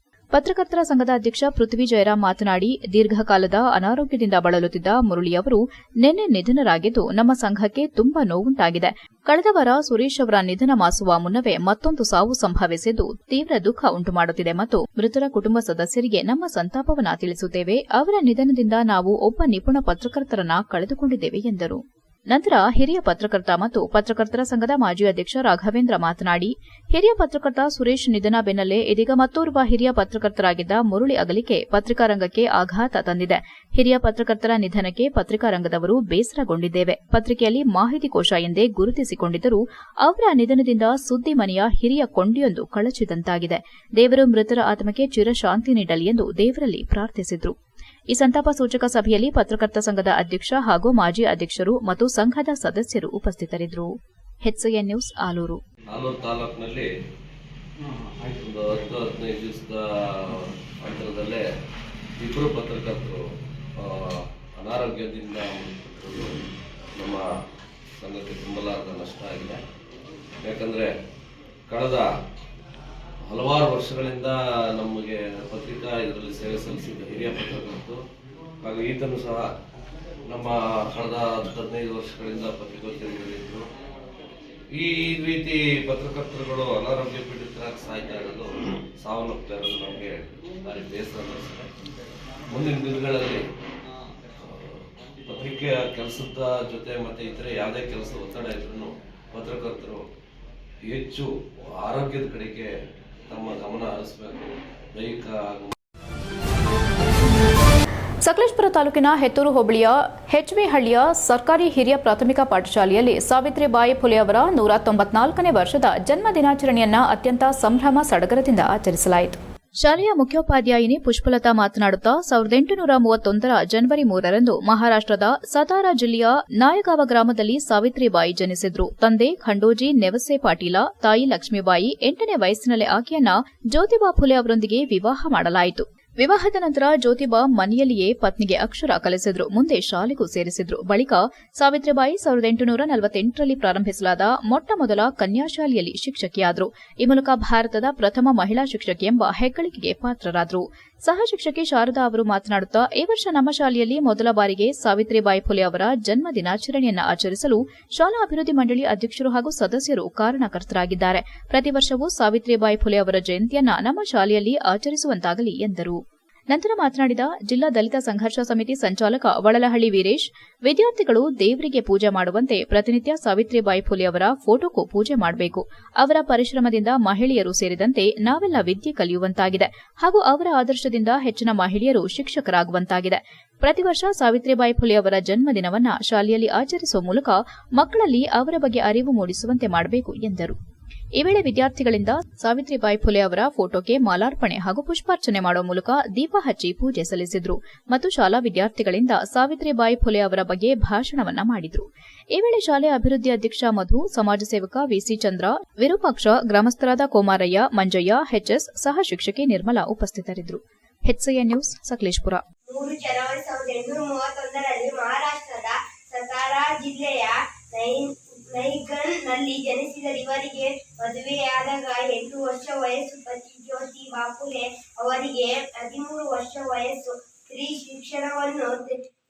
ಪತ್ರಕರ್ತರ ಸಂಘದ ಅಧ್ಯಕ್ಷ ಪೃಥ್ವಿ ಜಯರಾಮ್ ಮಾತನಾಡಿ, ದೀರ್ಘಕಾಲದ ಅನಾರೋಗ್ಯದಿಂದ ಬಳಲುತ್ತಿದ್ದ ಮುರಳಿ ಅವರು ನಿನ್ನೆ ನಿಧನರಾಗಿದ್ದು ನಮ್ಮ ಸಂಘಕ್ಕೆ ತುಂಬಾ ನೋವುಂಟಾಗಿದೆ. ಕಳೆದ ವಾರ ಸುರೇಶ್ ಅವರ ನಿಧನ ಮಾಸುವ ಮುನ್ನವೇ ಮತ್ತೊಂದು ಸಾವು ಸಂಭವಿಸಿದ್ದು ತೀವ್ರ ದುಃಖ ಉಂಟುಮಾಡುತ್ತಿದೆ ಮತ್ತು ಮೃತರ ಕುಟುಂಬ ಸದಸ್ಯರಿಗೆ ನಮ್ಮ ಸಂತಾಪವನ್ನ ತಿಳಿಸುತ್ತೇವೆ. ಅವರ ನಿಧನದಿಂದ ನಾವು ಒಬ್ಬ ನಿಪುಣ ಪತ್ರಕರ್ತರನ್ನ ಕಳೆದುಕೊಂಡಿದ್ದೇವೆ ಎಂದರು. ನಂತರ ಹಿರಿಯ ಪತ್ರಕರ್ತ ಮತ್ತು ಪತ್ರಕರ್ತರ ಸಂಘದ ಮಾಜಿ ಅಧ್ಯಕ್ಷ ರಾಘವೇಂದ್ರ ಮಾತನಾಡಿ, ಹಿರಿಯ ಪತ್ರಕರ್ತ ಸುರೇಶ್ ನಿಧನ ಬೆನ್ನಲ್ಲೇ ಇದೀಗ ಮತ್ತೋರ್ವ ಹಿರಿಯ ಪತ್ರಕರ್ತರಾಗಿದ್ದ ಮುರಳಿ ಅಗಲಿಕೆ ಪತ್ರಿಕಾ ರಂಗಕ್ಕೆ ಆಘಾತ ತಂದಿದೆ. ಹಿರಿಯ ಪತ್ರಕರ್ತರ ನಿಧನಕ್ಕೆ ಪತ್ರಿಕಾ ರಂಗದವರು ಬೇಸರಗೊಂಡಿದ್ದೇವೆ. ಪತ್ರಿಕೆಯಲ್ಲಿ ಮಾಹಿತಿ ಕೋಶ ಎಂದೇ ಗುರುತಿಸಿಕೊಂಡಿದ್ದರೂ ಅವರ ನಿಧನದಿಂದ ಸುದ್ದಿ ಮನೆಯ ಹಿರಿಯ ಕೊಂಡಿಯೊಂದು ಕಳಚಿದಂತಾಗಿದೆ. ದೇವರು ಮೃತರ ಆತ್ಮಕ್ಕೆ ಚಿರಶಾಂತಿ ನೀಡಲಿ ಎಂದು ದೇವರಲ್ಲಿ ಪ್ರಾರ್ಥಿಸಿದರು. ಈ ಸಂತಾಪ ಸೂಚಕ ಸಭೆಯಲ್ಲಿ ಪತ್ರಕರ್ತ ಸಂಘದ ಅಧ್ಯಕ್ಷ ಹಾಗೂ ಮಾಜಿ ಅಧ್ಯಕ್ಷರು ಮತ್ತು ಸಂಘದ ಸದಸ್ಯರು ಉಪಸ್ಥಿತರಿದ್ದರು. HCN news Aluru. ಆಲೂರು ತಾಲೂಕಿನಲ್ಲಿ ಒಂದು 10-15 ದಿವಸದ ಅಂತರದಲ್ಲೇ ಇಬ್ಬರು ಪತ್ರಕರ್ತರು ಅನಾರೋಗ್ಯದಿಂದ ನಮ್ಮ ಸಂಘಕ್ಕೆ ತುಂಬಲಾರದ ನಷ್ಟ ಆಗಿದೆ. ಯಾಕಂದರೆ ಕಳೆದ ಹಲವಾರು ವರ್ಷಗಳಿಂದ ನಮಗೆ ಪತ್ರಿಕಾ ಇದರಲ್ಲಿ ಸೇವೆ ಸಲ್ಲಿಸಿದ್ದ ಹಿರಿಯ ಪತ್ರಕರ್ತರು ಹಾಗೂ ಈತನು ಸಹ ನಮ್ಮ ಕಳೆದ 15 ವರ್ಷಗಳಿಂದ ಪತ್ರಿಕೋದ್ಯಮಿಗಳಿದ್ದರು. ಈ ರೀತಿ ಪತ್ರಕರ್ತರುಗಳು ಅನಾರೋಗ್ಯ ಪೀಡಿತರಾಗಿ ಸಾಯ್ತಾ ಇರೋದು, ಸಾವನ್ನಪ್ತಾ ಇರೋದು ನಮಗೆ ಭಾರಿ ಬೇಸರ ಅನ್ನಿಸ್ತದೆ. ಮುಂದಿನ ದಿನಗಳಲ್ಲಿ ಪತ್ರಿಕೆಯ ಕೆಲಸದ ಜೊತೆ ಮತ್ತು ಇತರೆ ಯಾವುದೇ ಕೆಲಸ ಒತ್ತಡ ಇದ್ರೂ ಪತ್ರಕರ್ತರು ಹೆಚ್ಚು ಆರೋಗ್ಯದ ಕಡೆಗೆ ತಮ್ಮ ಗಮನ ಹರಿಸಬೇಕು. ದೈಹಿಕ ಸಕಲೇಶಪುರ ತಾಲೂಕಿನ ಹೆತ್ತೂರು ಹೋಬಳಿಯ ಹೆಚ್ವಿಹಳ್ಳಿಯ ಸರ್ಕಾರಿ ಹಿರಿಯ ಪ್ರಾಥಮಿಕ ಪಾಠಶಾಲೆಯಲ್ಲಿ ಸಾವಿತ್ರಿಬಾಯಿ ಫುಲೆ ಅವರ 194ನೇ ವರ್ಷದ ಜನ್ಮ ದಿನಾಚರಣೆಯನ್ನು ಅತ್ಯಂತ ಸಂಭ್ರಮ ಸಡಗರದಿಂದ ಆಚರಿಸಲಾಯಿತು. ಶಾಲೆಯ ಮುಖ್ಯೋಪಾಧ್ಯಾಯಿನಿ ಪುಷ್ಪಲತಾ ಮಾತನಾಡುತ್ತಾ 1831 ಜನವರಿ 3ರಂದು ಮಹಾರಾಷ್ಟ್ರದ ಸತಾರಾ ಜಿಲ್ಲೆಯ ನಾಯಗಾವ ಗ್ರಾಮದಲ್ಲಿ ಸಾವಿತ್ರಿಬಾಯಿ ಜನಿಸಿದ್ರು. ತಂದೆ ಖಂಡೋಜಿ ನೆವಸೆ ಪಾಟೀಲ, ತಾಯಿ ಲಕ್ಷ್ಮೀಬಾಯಿ 8ನೇ ವಯಸ್ಸಿನಲ್ಲೇ ಆಕೆಯನ್ನ ಜ್ಯೋತಿಬಾ ಫುಲೆ ಅವರೊಂದಿಗೆ ವಿವಾಹ ಮಾಡಲಾಯಿತು. ವಿವಾಹದ ನಂತರ ಜ್ಯೋತಿಬಾ ಮನೆಯಲ್ಲಿಯೇ ಪತ್ನಿಗೆ ಅಕ್ಷರ ಕಲಿಸಿದ್ರು. ಮುಂದೆ ಶಾಲೆಗೂ ಸೇರಿಸಿದ್ರು. ಬಳಿಕ ಸಾವಿತ್ರಿಬಾಯಿ 1848ರಲ್ಲಿ ಪ್ರಾರಂಭಿಸಲಾದ ಮೊಟ್ಟಮೊದಲ ಕನ್ಯಾಶಾಲೆಯಲ್ಲಿ ಶಿಕ್ಷಕಿಯಾದರು. ಈ ಮೂಲಕ ಭಾರತದ ಪ್ರಥಮ ಮಹಿಳಾ ಶಿಕ್ಷಕಿ ಎಂಬ ಹೆಗ್ಗಳಿಕೆಗೆ ಪಾತ್ರರಾದರು. ಸಹ ಶಿಕ್ಷಕಿ ಶಾರದಾ ಅವರು ಮಾತನಾಡುತ್ತಾ, ಈ ವರ್ಷ ನಮ್ಮ ಶಾಲೆಯಲ್ಲಿ ಮೊದಲ ಬಾರಿಗೆ ಸಾವಿತ್ರಿಬಾಯಿ ಫುಲೆ ಅವರ ಜನ್ಮ ದಿನಾಚರಣೆಯನ್ನು ಆಚರಿಸಲು ಶಾಲಾ ಅಭಿವೃದ್ಧಿ ಮಂಡಳಿ ಅಧ್ಯಕ್ಷರು ಹಾಗೂ ಸದಸ್ಯರು ಕಾರಣಕರ್ತರಾಗಿದ್ದಾರೆ. ಪ್ರತಿ ವರ್ಷವೂ ಸಾವಿತ್ರಿಬಾಯಿ ಫುಲೆ ಅವರ ಜಯಂತಿಯನ್ನ ನಮ್ಮ ಶಾಲೆಯಲ್ಲಿ ಆಚರಿಸುವಂತಾಗಲಿ ಎಂದರು. ನಂತರ ಮಾತನಾಡಿದ ಜಿಲ್ಲಾ ದಲಿತ ಸಂಘರ್ಷ ಸಮಿತಿ ಸಂಚಾಲಕ ವಳಲಹಳ್ಳಿ ವೀರೇಶ್, ವಿದ್ಯಾರ್ಥಿಗಳು ದೇವರಿಗೆ ಪೂಜೆ ಮಾಡುವಂತೆ ಪ್ರತಿನಿತ್ಯ ಸಾವಿತ್ರಿಬಾಯಿ ಫುಲೆ ಅವರ ಫೋಟೋಕ್ಕೂ ಪೂಜೆ ಮಾಡಬೇಕು. ಅವರ ಪರಿಶ್ರಮದಿಂದ ಮಹಿಳೆಯರು ಸೇರಿದಂತೆ ನಾವೆಲ್ಲ ವಿದ್ಯೆ ಕಲಿಯುವಂತಾಗಿದೆ ಹಾಗೂ ಅವರ ಆದರ್ಶದಿಂದ ಹೆಚ್ಚಿನ ಮಹಿಳೆಯರು ಶಿಕ್ಷಕರಾಗುವಂತಾಗಿದೆ. ಪ್ರತಿ ವರ್ಷ ಸಾವಿತ್ರಿಬಾಯಿ ಫುಲೆ ಅವರ ಜನ್ಮದಿನವನ್ನು ಶಾಲೆಯಲ್ಲಿ ಆಚರಿಸುವ ಮೂಲಕ ಮಕ್ಕಳಲ್ಲಿ ಅವರ ಬಗ್ಗೆ ಅರಿವು ಮೂಡಿಸುವಂತೆ ಮಾಡಬೇಕು ಎಂದರು. ಈ ವೇಳೆ ವಿದ್ಯಾರ್ಥಿಗಳಿಂದ ಸಾವಿತ್ರಿಬಾಯಿ ಫುಲೆ ಅವರ ಫೋಟೋಗೆ ಮಾಲಾರ್ಪಣೆ ಹಾಗೂ ಪುಷ್ಪಾರ್ಚನೆ ಮಾಡುವ ಮೂಲಕ ದೀಪ ಹಚ್ಚಿ ಪೂಜೆ ಸಲ್ಲಿಸಿದ್ರು ಮತ್ತು ಶಾಲಾ ವಿದ್ಯಾರ್ಥಿಗಳಿಂದ ಸಾವಿತ್ರಿಬಾಯಿ ಫುಲೆ ಅವರ ಬಗ್ಗೆ ಭಾಷಣವನ್ನ ಮಾಡಿದ್ರು. ಈ ವೇಳೆ ಶಾಲೆಯ ಅಭಿವೃದ್ಧಿ ಅಧ್ಯಕ್ಷ ಮಧು, ಸಮಾಜ ಸೇವಕ ವಿಸಿ ಚಂದ್ರ, ವಿರೂಪಾಕ್ಷ, ಗ್ರಾಮಸ್ಥರಾದ ಕೋಮಾರಯ್ಯ, ಮಂಜಯ್ಯ, ಎಚ್ಎಸ್, ಸಹ ಶಿಕ್ಷಕಿ ನಿರ್ಮಲಾ ಉಪಸ್ಥಿತರಿದ್ದರು. HCN news Sakleshpur. 3 ಜನವರಿ 1831ರಲ್ಲಿ ಮಹಾರಾಷ್ಟ್ರದ ಸತಾರಾ ಜಿಲ್ಲೆಯ ನೈಗನ್ ನಲ್ಲಿ ಜನಿಸಿದರು. ಇವರಿಗೆ ಮದುವೆಯಾದಾಗ 8 ವರ್ಷ ವಯಸ್ಸು. ಪತಿ ಜ್ಯೋತಿಬಾ ಫುಲೆ ಅವರಿಗೆ 13 ವರ್ಷ ವಯಸ್ಸು. ಸ್ತ್ರೀ ಶಿಕ್ಷಣವನ್ನು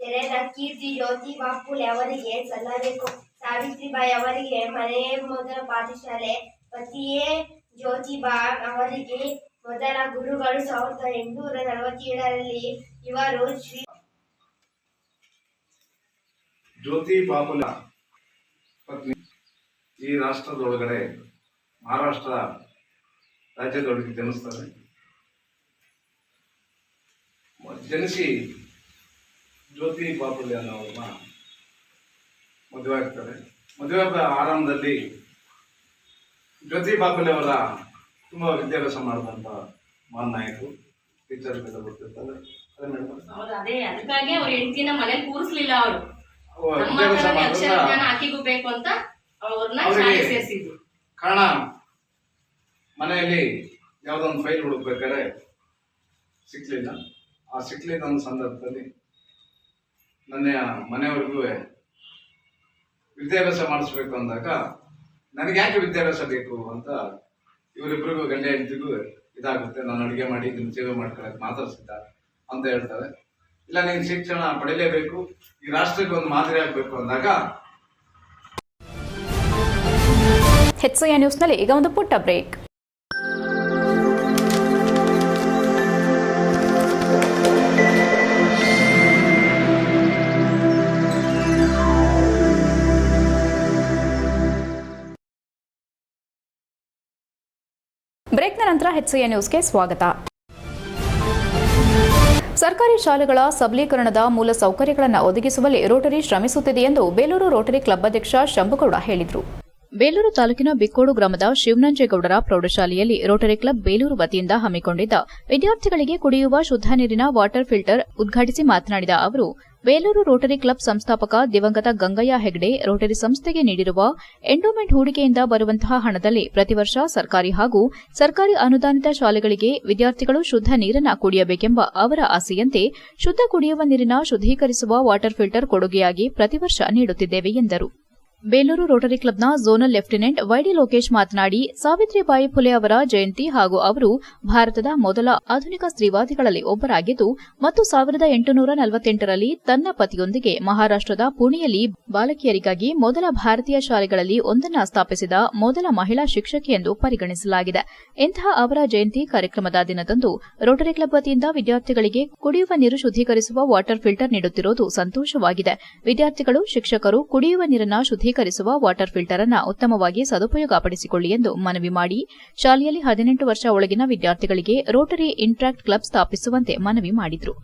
ತೆರೆದ ಕೀರ್ತಿ ಜ್ಯೋತಿಬಾ ಫುಲೆ ಅವರಿಗೆ ಸಲ್ಲಬೇಕು. ಸಾವಿತ್ರಿಬಾಯಿ ಅವರಿಗೆ ಮನೆಯೇ ಮೊದಲ ಪಾಠಶಾಲೆ. ಪತಿಯೇ ಜ್ಯೋತಿಬಾ ಅವರಿಗೆ ಮೊದಲ ಗುರುಗಳು. 1847ರಲ್ಲಿ ಇವರು ಶ್ರೀ ಜ್ಯೋತಿಬಾ ಫುಲೆ ಪತ್ನಿ ಈ ರಾಷ್ಟ್ರದೊಳಗಡೆ ಮಹಾರಾಷ್ಟ್ರ ರಾಜ್ಯದೊಳಗೆ ಜನಿಸ್ತಾರೆ. ಜನಿಸಿ ಜ್ಯೋತಿಬಾ ಫುಲೆ ಅನ್ನೋರನ್ನ ಮದುವೆ ಆಗ್ತಾರೆ. ಮದುವೆ ಆರಂಭದಲ್ಲಿ ಜ್ಯೋತಿಬಾ ಫುಲೆ ಅವರ ತುಂಬ ವಿದ್ಯಾಭ್ಯಾಸ ಮಾಡಿದಂಥ ಮಹಾನ್ ನಾಯಕರು, ಟೀಚರ್ ಮೇಲೆ ಬರ್ತಿರ್ತಾರೆ. ಅದೇ ಅದಕ್ಕಾಗಿ ಅವ್ರ ಹೆಂಡತಿನ ಮನೇಲಿ ಕೂರಿಸ್ಲಿಲ್ಲ. ಅವರು ಆಕಿಗೂ ಬೇಕು ಅಂತ ಅವ್ರನ್ನ ಸೇರಿಸಿದ್ರು. ಕಾರಣ ಮನೆಯಲ್ಲಿ ಯಾವುದೊಂದು ಫೈಲ್ ಹುಡುಕ್ಬೇಕಾದ್ರೆ ಸಿಕ್ಲಿಲ್ಲ. ಆ ಸಿಕ್ಲಿದ್ದ ಒಂದು ಸಂದರ್ಭದಲ್ಲಿ ನನ್ನ ಮನೆಯವ್ರಿಗೂ ವಿದ್ಯಾಭ್ಯಾಸ ಮಾಡಿಸ್ಬೇಕು ಅಂದಾಗ ನನಗೆ ಯಾಕೆ ವಿದ್ಯಾಭ್ಯಾಸ ಬೇಕು ಅಂತ ಇವರಿಬ್ಬರಿಗೂ ಗಂಡ ಹೆಂಡತಿಗೂ ಇದಾಗುತ್ತೆ. ನಾನು ಅಡುಗೆ ಮಾಡಿ ಇದನ್ನು ಸೇವೆ ಮಾಡ್ಕೊಳ್ಳೋಕೆ ಮಾತಾಡ್ಸಿದ್ದ ಅಂತ ಹೇಳ್ತಾರೆ. ಇಲ್ಲ, ನೀನು ಶಿಕ್ಷಣ ಪಡೆಯಲೇಬೇಕು, ಈ ರಾಷ್ಟ್ರಕ್ಕೆ ಒಂದು ಮಾದರಿ ಆಗಬೇಕು ಅಂದಾಗ. HCN ನ್ಯೂಸ್ನಲ್ಲಿ ಈಗ ಒಂದು ಪುಟ್ಟ ಬ್ರೇಕ್. ಬ್ರೇಕ್ನ ನಂತರ HCN ನ್ಯೂಸ್ಗೆ ಸ್ವಾಗತ. ಸರ್ಕಾರಿ ಶಾಲೆಗಳ ಸಬಲೀಕರಣದ ಮೂಲ ಸೌಕರ್ಯಗಳನ್ನು ಒದಗಿಸುವಲ್ಲಿ ರೋಟರಿ ಶ್ರಮಿಸುತ್ತಿದೆ ಎಂದು ಬೇಲೂರು ರೋಟರಿ ಕ್ಲಬ್ ಅಧ್ಯಕ್ಷ ಶಂಭುಗೌಡ ಹೇಳಿದರು. ಬೇಲೂರು ತಾಲೂಕಿನ ಬಿಕ್ಕೋಡು ಗ್ರಾಮದ ಶಿವನಂಜೇಗೌಡರ ಪ್ರೌಢಶಾಲೆಯಲ್ಲಿ ರೋಟರಿ ಕ್ಲಬ್ ಬೇಲೂರು ವತಿಯಿಂದ ಹಮ್ಮಿಕೊಂಡಿದ್ದ ವಿದ್ಯಾರ್ಥಿಗಳಿಗೆ ಕುಡಿಯುವ ಶುದ್ಧ ನೀರಿನ ವಾಟರ್ ಫಿಲ್ಟರ್ ಉದ್ಘಾಟಿಸಿ ಮಾತನಾಡಿದ ಅವರು, ಬೇಲೂರು ರೋಟರಿ ಕ್ಲಬ್ ಸಂಸ್ಥಾಪಕ ದಿವಂಗತ ಗಂಗಯ್ಯ ಹೆಗ್ಡೆ ರೋಟರಿ ಸಂಸ್ಥೆಗೆ ನೀಡಿರುವ ಎಂಡೋಮೆಂಟ್ ಹೂಡಿಕೆಯಿಂದ ಬರುವಂತಹ ಹಣದಲ್ಲಿ ಪ್ರತಿ ವರ್ಷ ಸರ್ಕಾರಿ ಹಾಗೂ ಸರ್ಕಾರಿ ಅನುದಾನಿತ ಶಾಲೆಗಳಿಗೆ ವಿದ್ಯಾರ್ಥಿಗಳು ಶುದ್ಧ ನೀರನ್ನು ಕುಡಿಯಬೇಕೆಂಬ ಅವರ ಆಸೆಯಂತೆ ಶುದ್ಧ ಕುಡಿಯುವ ನೀರಿನ ಶುದ್ದೀಕರಿಸುವ ವಾಟರ್ ಫಿಲ್ಟರ್ ಕೊಡುಗೆಯಾಗಿ ಪ್ರತಿ ವರ್ಷ ನೀಡುತ್ತಿದ್ದೇವೆ ಎಂದರು. ಬೇಲೂರು ರೋಟರಿ ಕ್ಲಬ್ನ ಝೋನಲ್ ಲೆಫ್ಟಿನೆಂಟ್ ವೈಡಿ ಲೋಕೇಶ್ ಮಾತನಾಡಿ, ಸಾವಿತ್ರಿಬಾಯಿ ಫುಲೆ ಅವರ ಜಯಂತಿ ಹಾಗೂ ಅವರು ಭಾರತದ ಮೊದಲ ಆಧುನಿಕ ಸ್ತ್ರೀವಾದಿಗಳಲ್ಲಿ ಒಬ್ಬರಾಗಿದ್ದು ಮತ್ತು 1848ರಲ್ಲಿ ತನ್ನ ಪತಿಯೊಂದಿಗೆ ಮಹಾರಾಷ್ಟದ ಪುಣೆಯಲ್ಲಿ ಬಾಲಕಿಯರಿಗಾಗಿ ಮೊದಲ ಭಾರತೀಯ ಶಾಲೆಗಳಲ್ಲಿ ಒಂದನ್ನು ಸ್ಥಾಪಿಸಿದ ಮೊದಲ ಮಹಿಳಾ ಶಿಕ್ಷಕಿ ಎಂದು ಪರಿಗಣಿಸಲಾಗಿದೆ. ಇಂತಹ ಅವರ ಜಯಂತಿ ಕಾರ್ಯಕ್ರಮದ ದಿನದಂದು ರೋಟರಿ ಕ್ಲಬ್ ವತಿಯಿಂದ ವಿದ್ಯಾರ್ಥಿಗಳಿಗೆ ಕುಡಿಯುವ ನೀರು ಶುದ್ದೀಕರಿಸುವ ವಾಟರ್ ಫಿಲ್ಟರ್ ನೀಡುತ್ತಿರುವುದು ಸಂತೋಷವಾಗಿದೆ. ವಿದ್ಯಾರ್ಥಿಗಳು, ಶಿಕ್ಷಕರು ಕುಡಿಯುವ ನೀರನ್ನು ಶುದ್ದೀಕರಿಸುವ ವಾಟರ್ ಫಿಲ್ಟರ್ ಅನ್ನು ಉತ್ತಮವಾಗಿ ಸದುಪಯೋಗಪಡಿಸಿಕೊಳ್ಳಿ ಎಂದು ಮನವಿ ಮಾಡಿ ಶಾಲೆಯಲ್ಲಿ 18 ವರ್ಷ ಒಳಗಿನ ವಿದ್ಯಾರ್ಥಿಗಳಿಗೆ ರೋಟರಿ ಇಂಟ್ರಾಕ್ಟ್ ಕ್ಲಬ್ ಸ್ಥಾಪಿಸುವಂತೆ ಮನವಿ ಮಾಡಿದರು.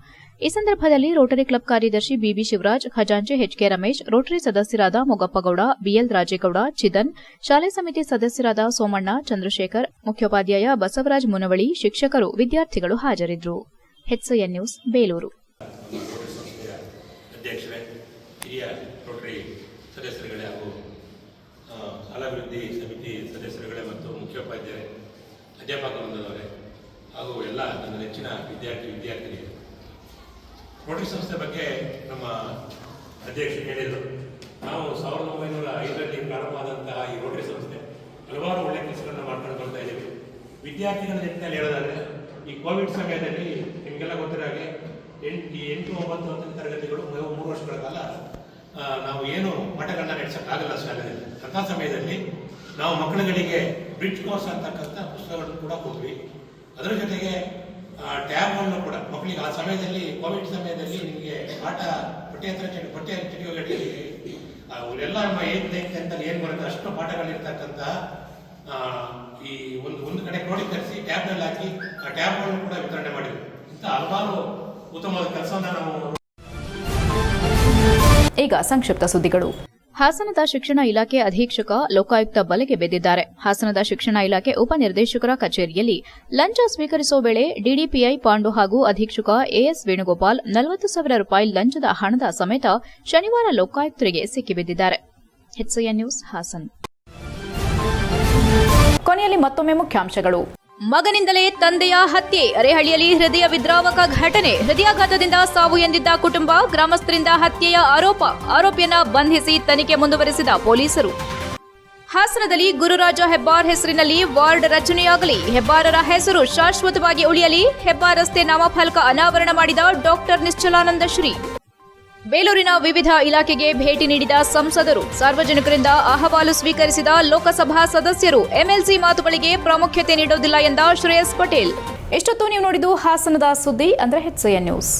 ಈ ಸಂದರ್ಭದಲ್ಲಿ ರೋಟರಿ ಕ್ಲಬ್ ಕಾರ್ಯದರ್ಶಿ ಬಿಬಿ ಶಿವರಾಜ್, ಖಜಾಂಚಿ HK ರಮೇಶ್, ರೋಟರಿ ಸದಸ್ಯರಾದ ಮೊಗಪ್ಪಗೌಡ, BL ರಾಜೇಗೌಡ, ಚಿದನ್, ಶಾಲೆ ಸಮಿತಿ ಸದಸ್ಯರಾದ ಸೋಮಣ್ಣ, ಚಂದ್ರಶೇಖರ್, ಮುಖ್ಯೋಪಾಧ್ಯಾಯ ಬಸವರಾಜ್ ಮುನವಳಿ, ಶಿಕ್ಷಕರು, ವಿದ್ಯಾರ್ಥಿಗಳು ಹಾಜರಿದ್ದರು. HCN news Belur. ಸದಸ್ಯರುಗಳೇ ಹಾಗೂ ಶಾಲಾಭಿವೃದ್ಧಿ ಸಮಿತಿ ಸದಸ್ಯರುಗಳೇ ಮತ್ತು ಮುಖ್ಯೋಪಾಧ್ಯಾಯ ಅಧ್ಯಾಪಕ ವೃಂದದವರೇ ಹಾಗೂ ಎಲ್ಲ ನನ್ನ ನೆಚ್ಚಿನ ವಿದ್ಯಾರ್ಥಿನಿಯರು, ರೋಟರಿ ಸಂಸ್ಥೆ ಬಗ್ಗೆ ನಮ್ಮ ಅಧ್ಯಕ್ಷರು ಹೇಳಿದರು. ನಾವು 1905ರಲ್ಲಿ ಪ್ರಾರಂಭವಾದಂತಹ ಈ ರೋಟರಿ ಸಂಸ್ಥೆ ಹಲವಾರು ಒಳ್ಳೆಯ ಕೆಲಸಗಳನ್ನ ಮಾಡ್ಕೊಂಡು ಬರ್ತಾ ಇದ್ದೀವಿ. ವಿದ್ಯಾರ್ಥಿಗಳ ನಿಟ್ಟಿನಲ್ಲಿ ಹೇಳೋದಾದ್ರೆ, ಈ ಕೋವಿಡ್ ಸಮಯದಲ್ಲಿ ನಿಮಗೆಲ್ಲ ಗೊತ್ತಿರೋ ಹಾಗೆ 8, 9, 10ನೇ ತರಗತಿಗಳು 3 ವರ್ಷಗಳ ಕಾಲ ನಾವು ಏನು ಪಾಠಗಳನ್ನ ನಡೆಸೋಕ್ಕಾಗಲ್ಲ ಶಾಲೆಯಲ್ಲಿ. ಅಂಥ ಸಮಯದಲ್ಲಿ ನಾವು ಮಕ್ಕಳುಗಳಿಗೆ ಬ್ರಿಡ್ಜ್ ಕೋರ್ಸ್ ಅಂತಕ್ಕಂಥ ಪುಸ್ತಕಗಳನ್ನು ಕೂಡ ಕೊಟ್ವಿ. ಅದರ ಜೊತೆಗೆ ಟ್ಯಾಬ್ಗಳನ್ನು ಕೂಡ ಮಕ್ಕಳಿಗೆ ಆ ಸಮಯದಲ್ಲಿ, ಕೋವಿಡ್ ಸಮಯದಲ್ಲಿ ನಿಮಗೆ ಪಾಠ ಪಠ್ಯೇತರ ಚಟುವಟಿಕೆಗಳಿಗೆ ಅವರೆಲ್ಲ ನಮ್ಮ 8ನೇ 10ನೇ ಏನು ಬರುತ್ತೆ ಅಷ್ಟು ಪಾಠಗಳಿರ್ತಕ್ಕಂಥ ಈ ಒಂದು ಕಡೆ ಕ್ರೋಢೀಕರಿಸಿ ಟ್ಯಾಬ್ನಲ್ಲಿ ಹಾಕಿ ಆ ಟ್ಯಾಬ್ಗಳನ್ನು ಕೂಡ ವಿತರಣೆ ಮಾಡಿದ್ವಿ. ಇಂಥ ಹಲವಾರು ಉತ್ತಮವಾದ ಕೆಲಸವನ್ನು ನಾವು. ಈಗ ಸಂಕ್ಷಿಪ್ತ ಸುದ್ದಿಗಳು. ಹಾಸನದ ಶಿಕ್ಷಣ ಇಲಾಖೆ ಅಧೀಕ್ಷಕ ಲೋಕಾಯುಕ್ತ ಬಲೆಗೆ ಬಿದ್ದಿದ್ದಾರೆ. ಹಾಸನದ ಶಿಕ್ಷಣ ಇಲಾಖೆ ಉಪನಿರ್ದೇಶಕರ ಕಚೇರಿಯಲ್ಲಿ ಲಂಚ ಸ್ವೀಕರಿಸುವ ವೇಳೆ ಡಿಡಿಪಿಐ ಪಾಂಡು ಹಾಗೂ ಅಧೀಕ್ಷಕ AS ವೇಣುಗೋಪಾಲ್ 40,000 ರೂಪಾಯಿ ಲಂಚದ ಹಣದ ಸಮೇತ ಶನಿವಾರ ಲೋಕಾಯುಕ್ತರಿಗೆ ಸಿಕ್ಕಿಬಿದ್ದಿದ್ದಾರೆ. HCN news Hassan. ಕೊನೆಯಲ್ಲಿ ಮತ್ತೊಮ್ಮೆ ಮುಖ್ಯಾಂಶಗಳು. ಮಗನಿಂದಲೇ ತಂದೆಯ ಹತ್ಯೆ, ಅರೇಹಳ್ಳಿಯಲ್ಲಿ ಹೃದಯ ವಿದ್ರಾವಕ ಘಟನೆ, ಹೃದಯಾಘಾತದಿಂದ ಸಾವು ಎಂದಿದ್ದ ಕುಟುಂಬ, ಗ್ರಾಮಸ್ಥರಿಂದ ಹತ್ಯೆಯ ಆರೋಪ, ಆರೋಪಿಯನ್ನ ಬಂಧಿಸಿ ತನಿಖೆ ಮುಂದುವರೆಸಿದ ಪೊಲೀಸರು. ಹಾಸನದಲ್ಲಿ ಗುರುರಾಜ ಹೆಬ್ಬಾರ್ ಹೆಸರಿನಲ್ಲಿ ವಾರ್ಡ್ ರಚನೆಯಾಗಲಿ, ಹೆಬ್ಬಾರರ ಹೆಸರು ಶಾಶ್ವತವಾಗಿ ಉಳಿಯಲಿ, ಹೆಬ್ಬಾರ್ ರಸ್ತೆ ನಾಮಫಲಕ ಅನಾವರಣ ಮಾಡಿದ ಡಾಕ್ಟರ್ ನಿಶ್ಚಲಾನಂದ ಶ್ರೀ. ಬೇಲೂರಿನ ವಿವಿಧ ಇಲಾಖೆಗೆ ಭೇಟಿ ನೀಡಿದ ಸಂಸದರು, ಸಾರ್ವಜನಿಕರಿಂದ ಅಹವಾಲು ಸ್ವೀಕರಿಸಿದ ಲೋಕಸಭಾ ಸದಸ್ಯರು, MLC ಮಾತುಗಳಿಗೆ ಪ್ರಾಮುಖ್ಯತೆ ನೀಡುವುದಿಲ್ಲ ಎಂದ ಶ್ರೇಯಸ್ ಪಟೇಲ್. ಎಷ್ಟೊತ್ತು ನೀವು ನೋಡಿದ್ದು ಹಾಸನದ ಸುದ್ದಿ ಅಂದ್ರೆ HCN ನ್ಯೂಸ್.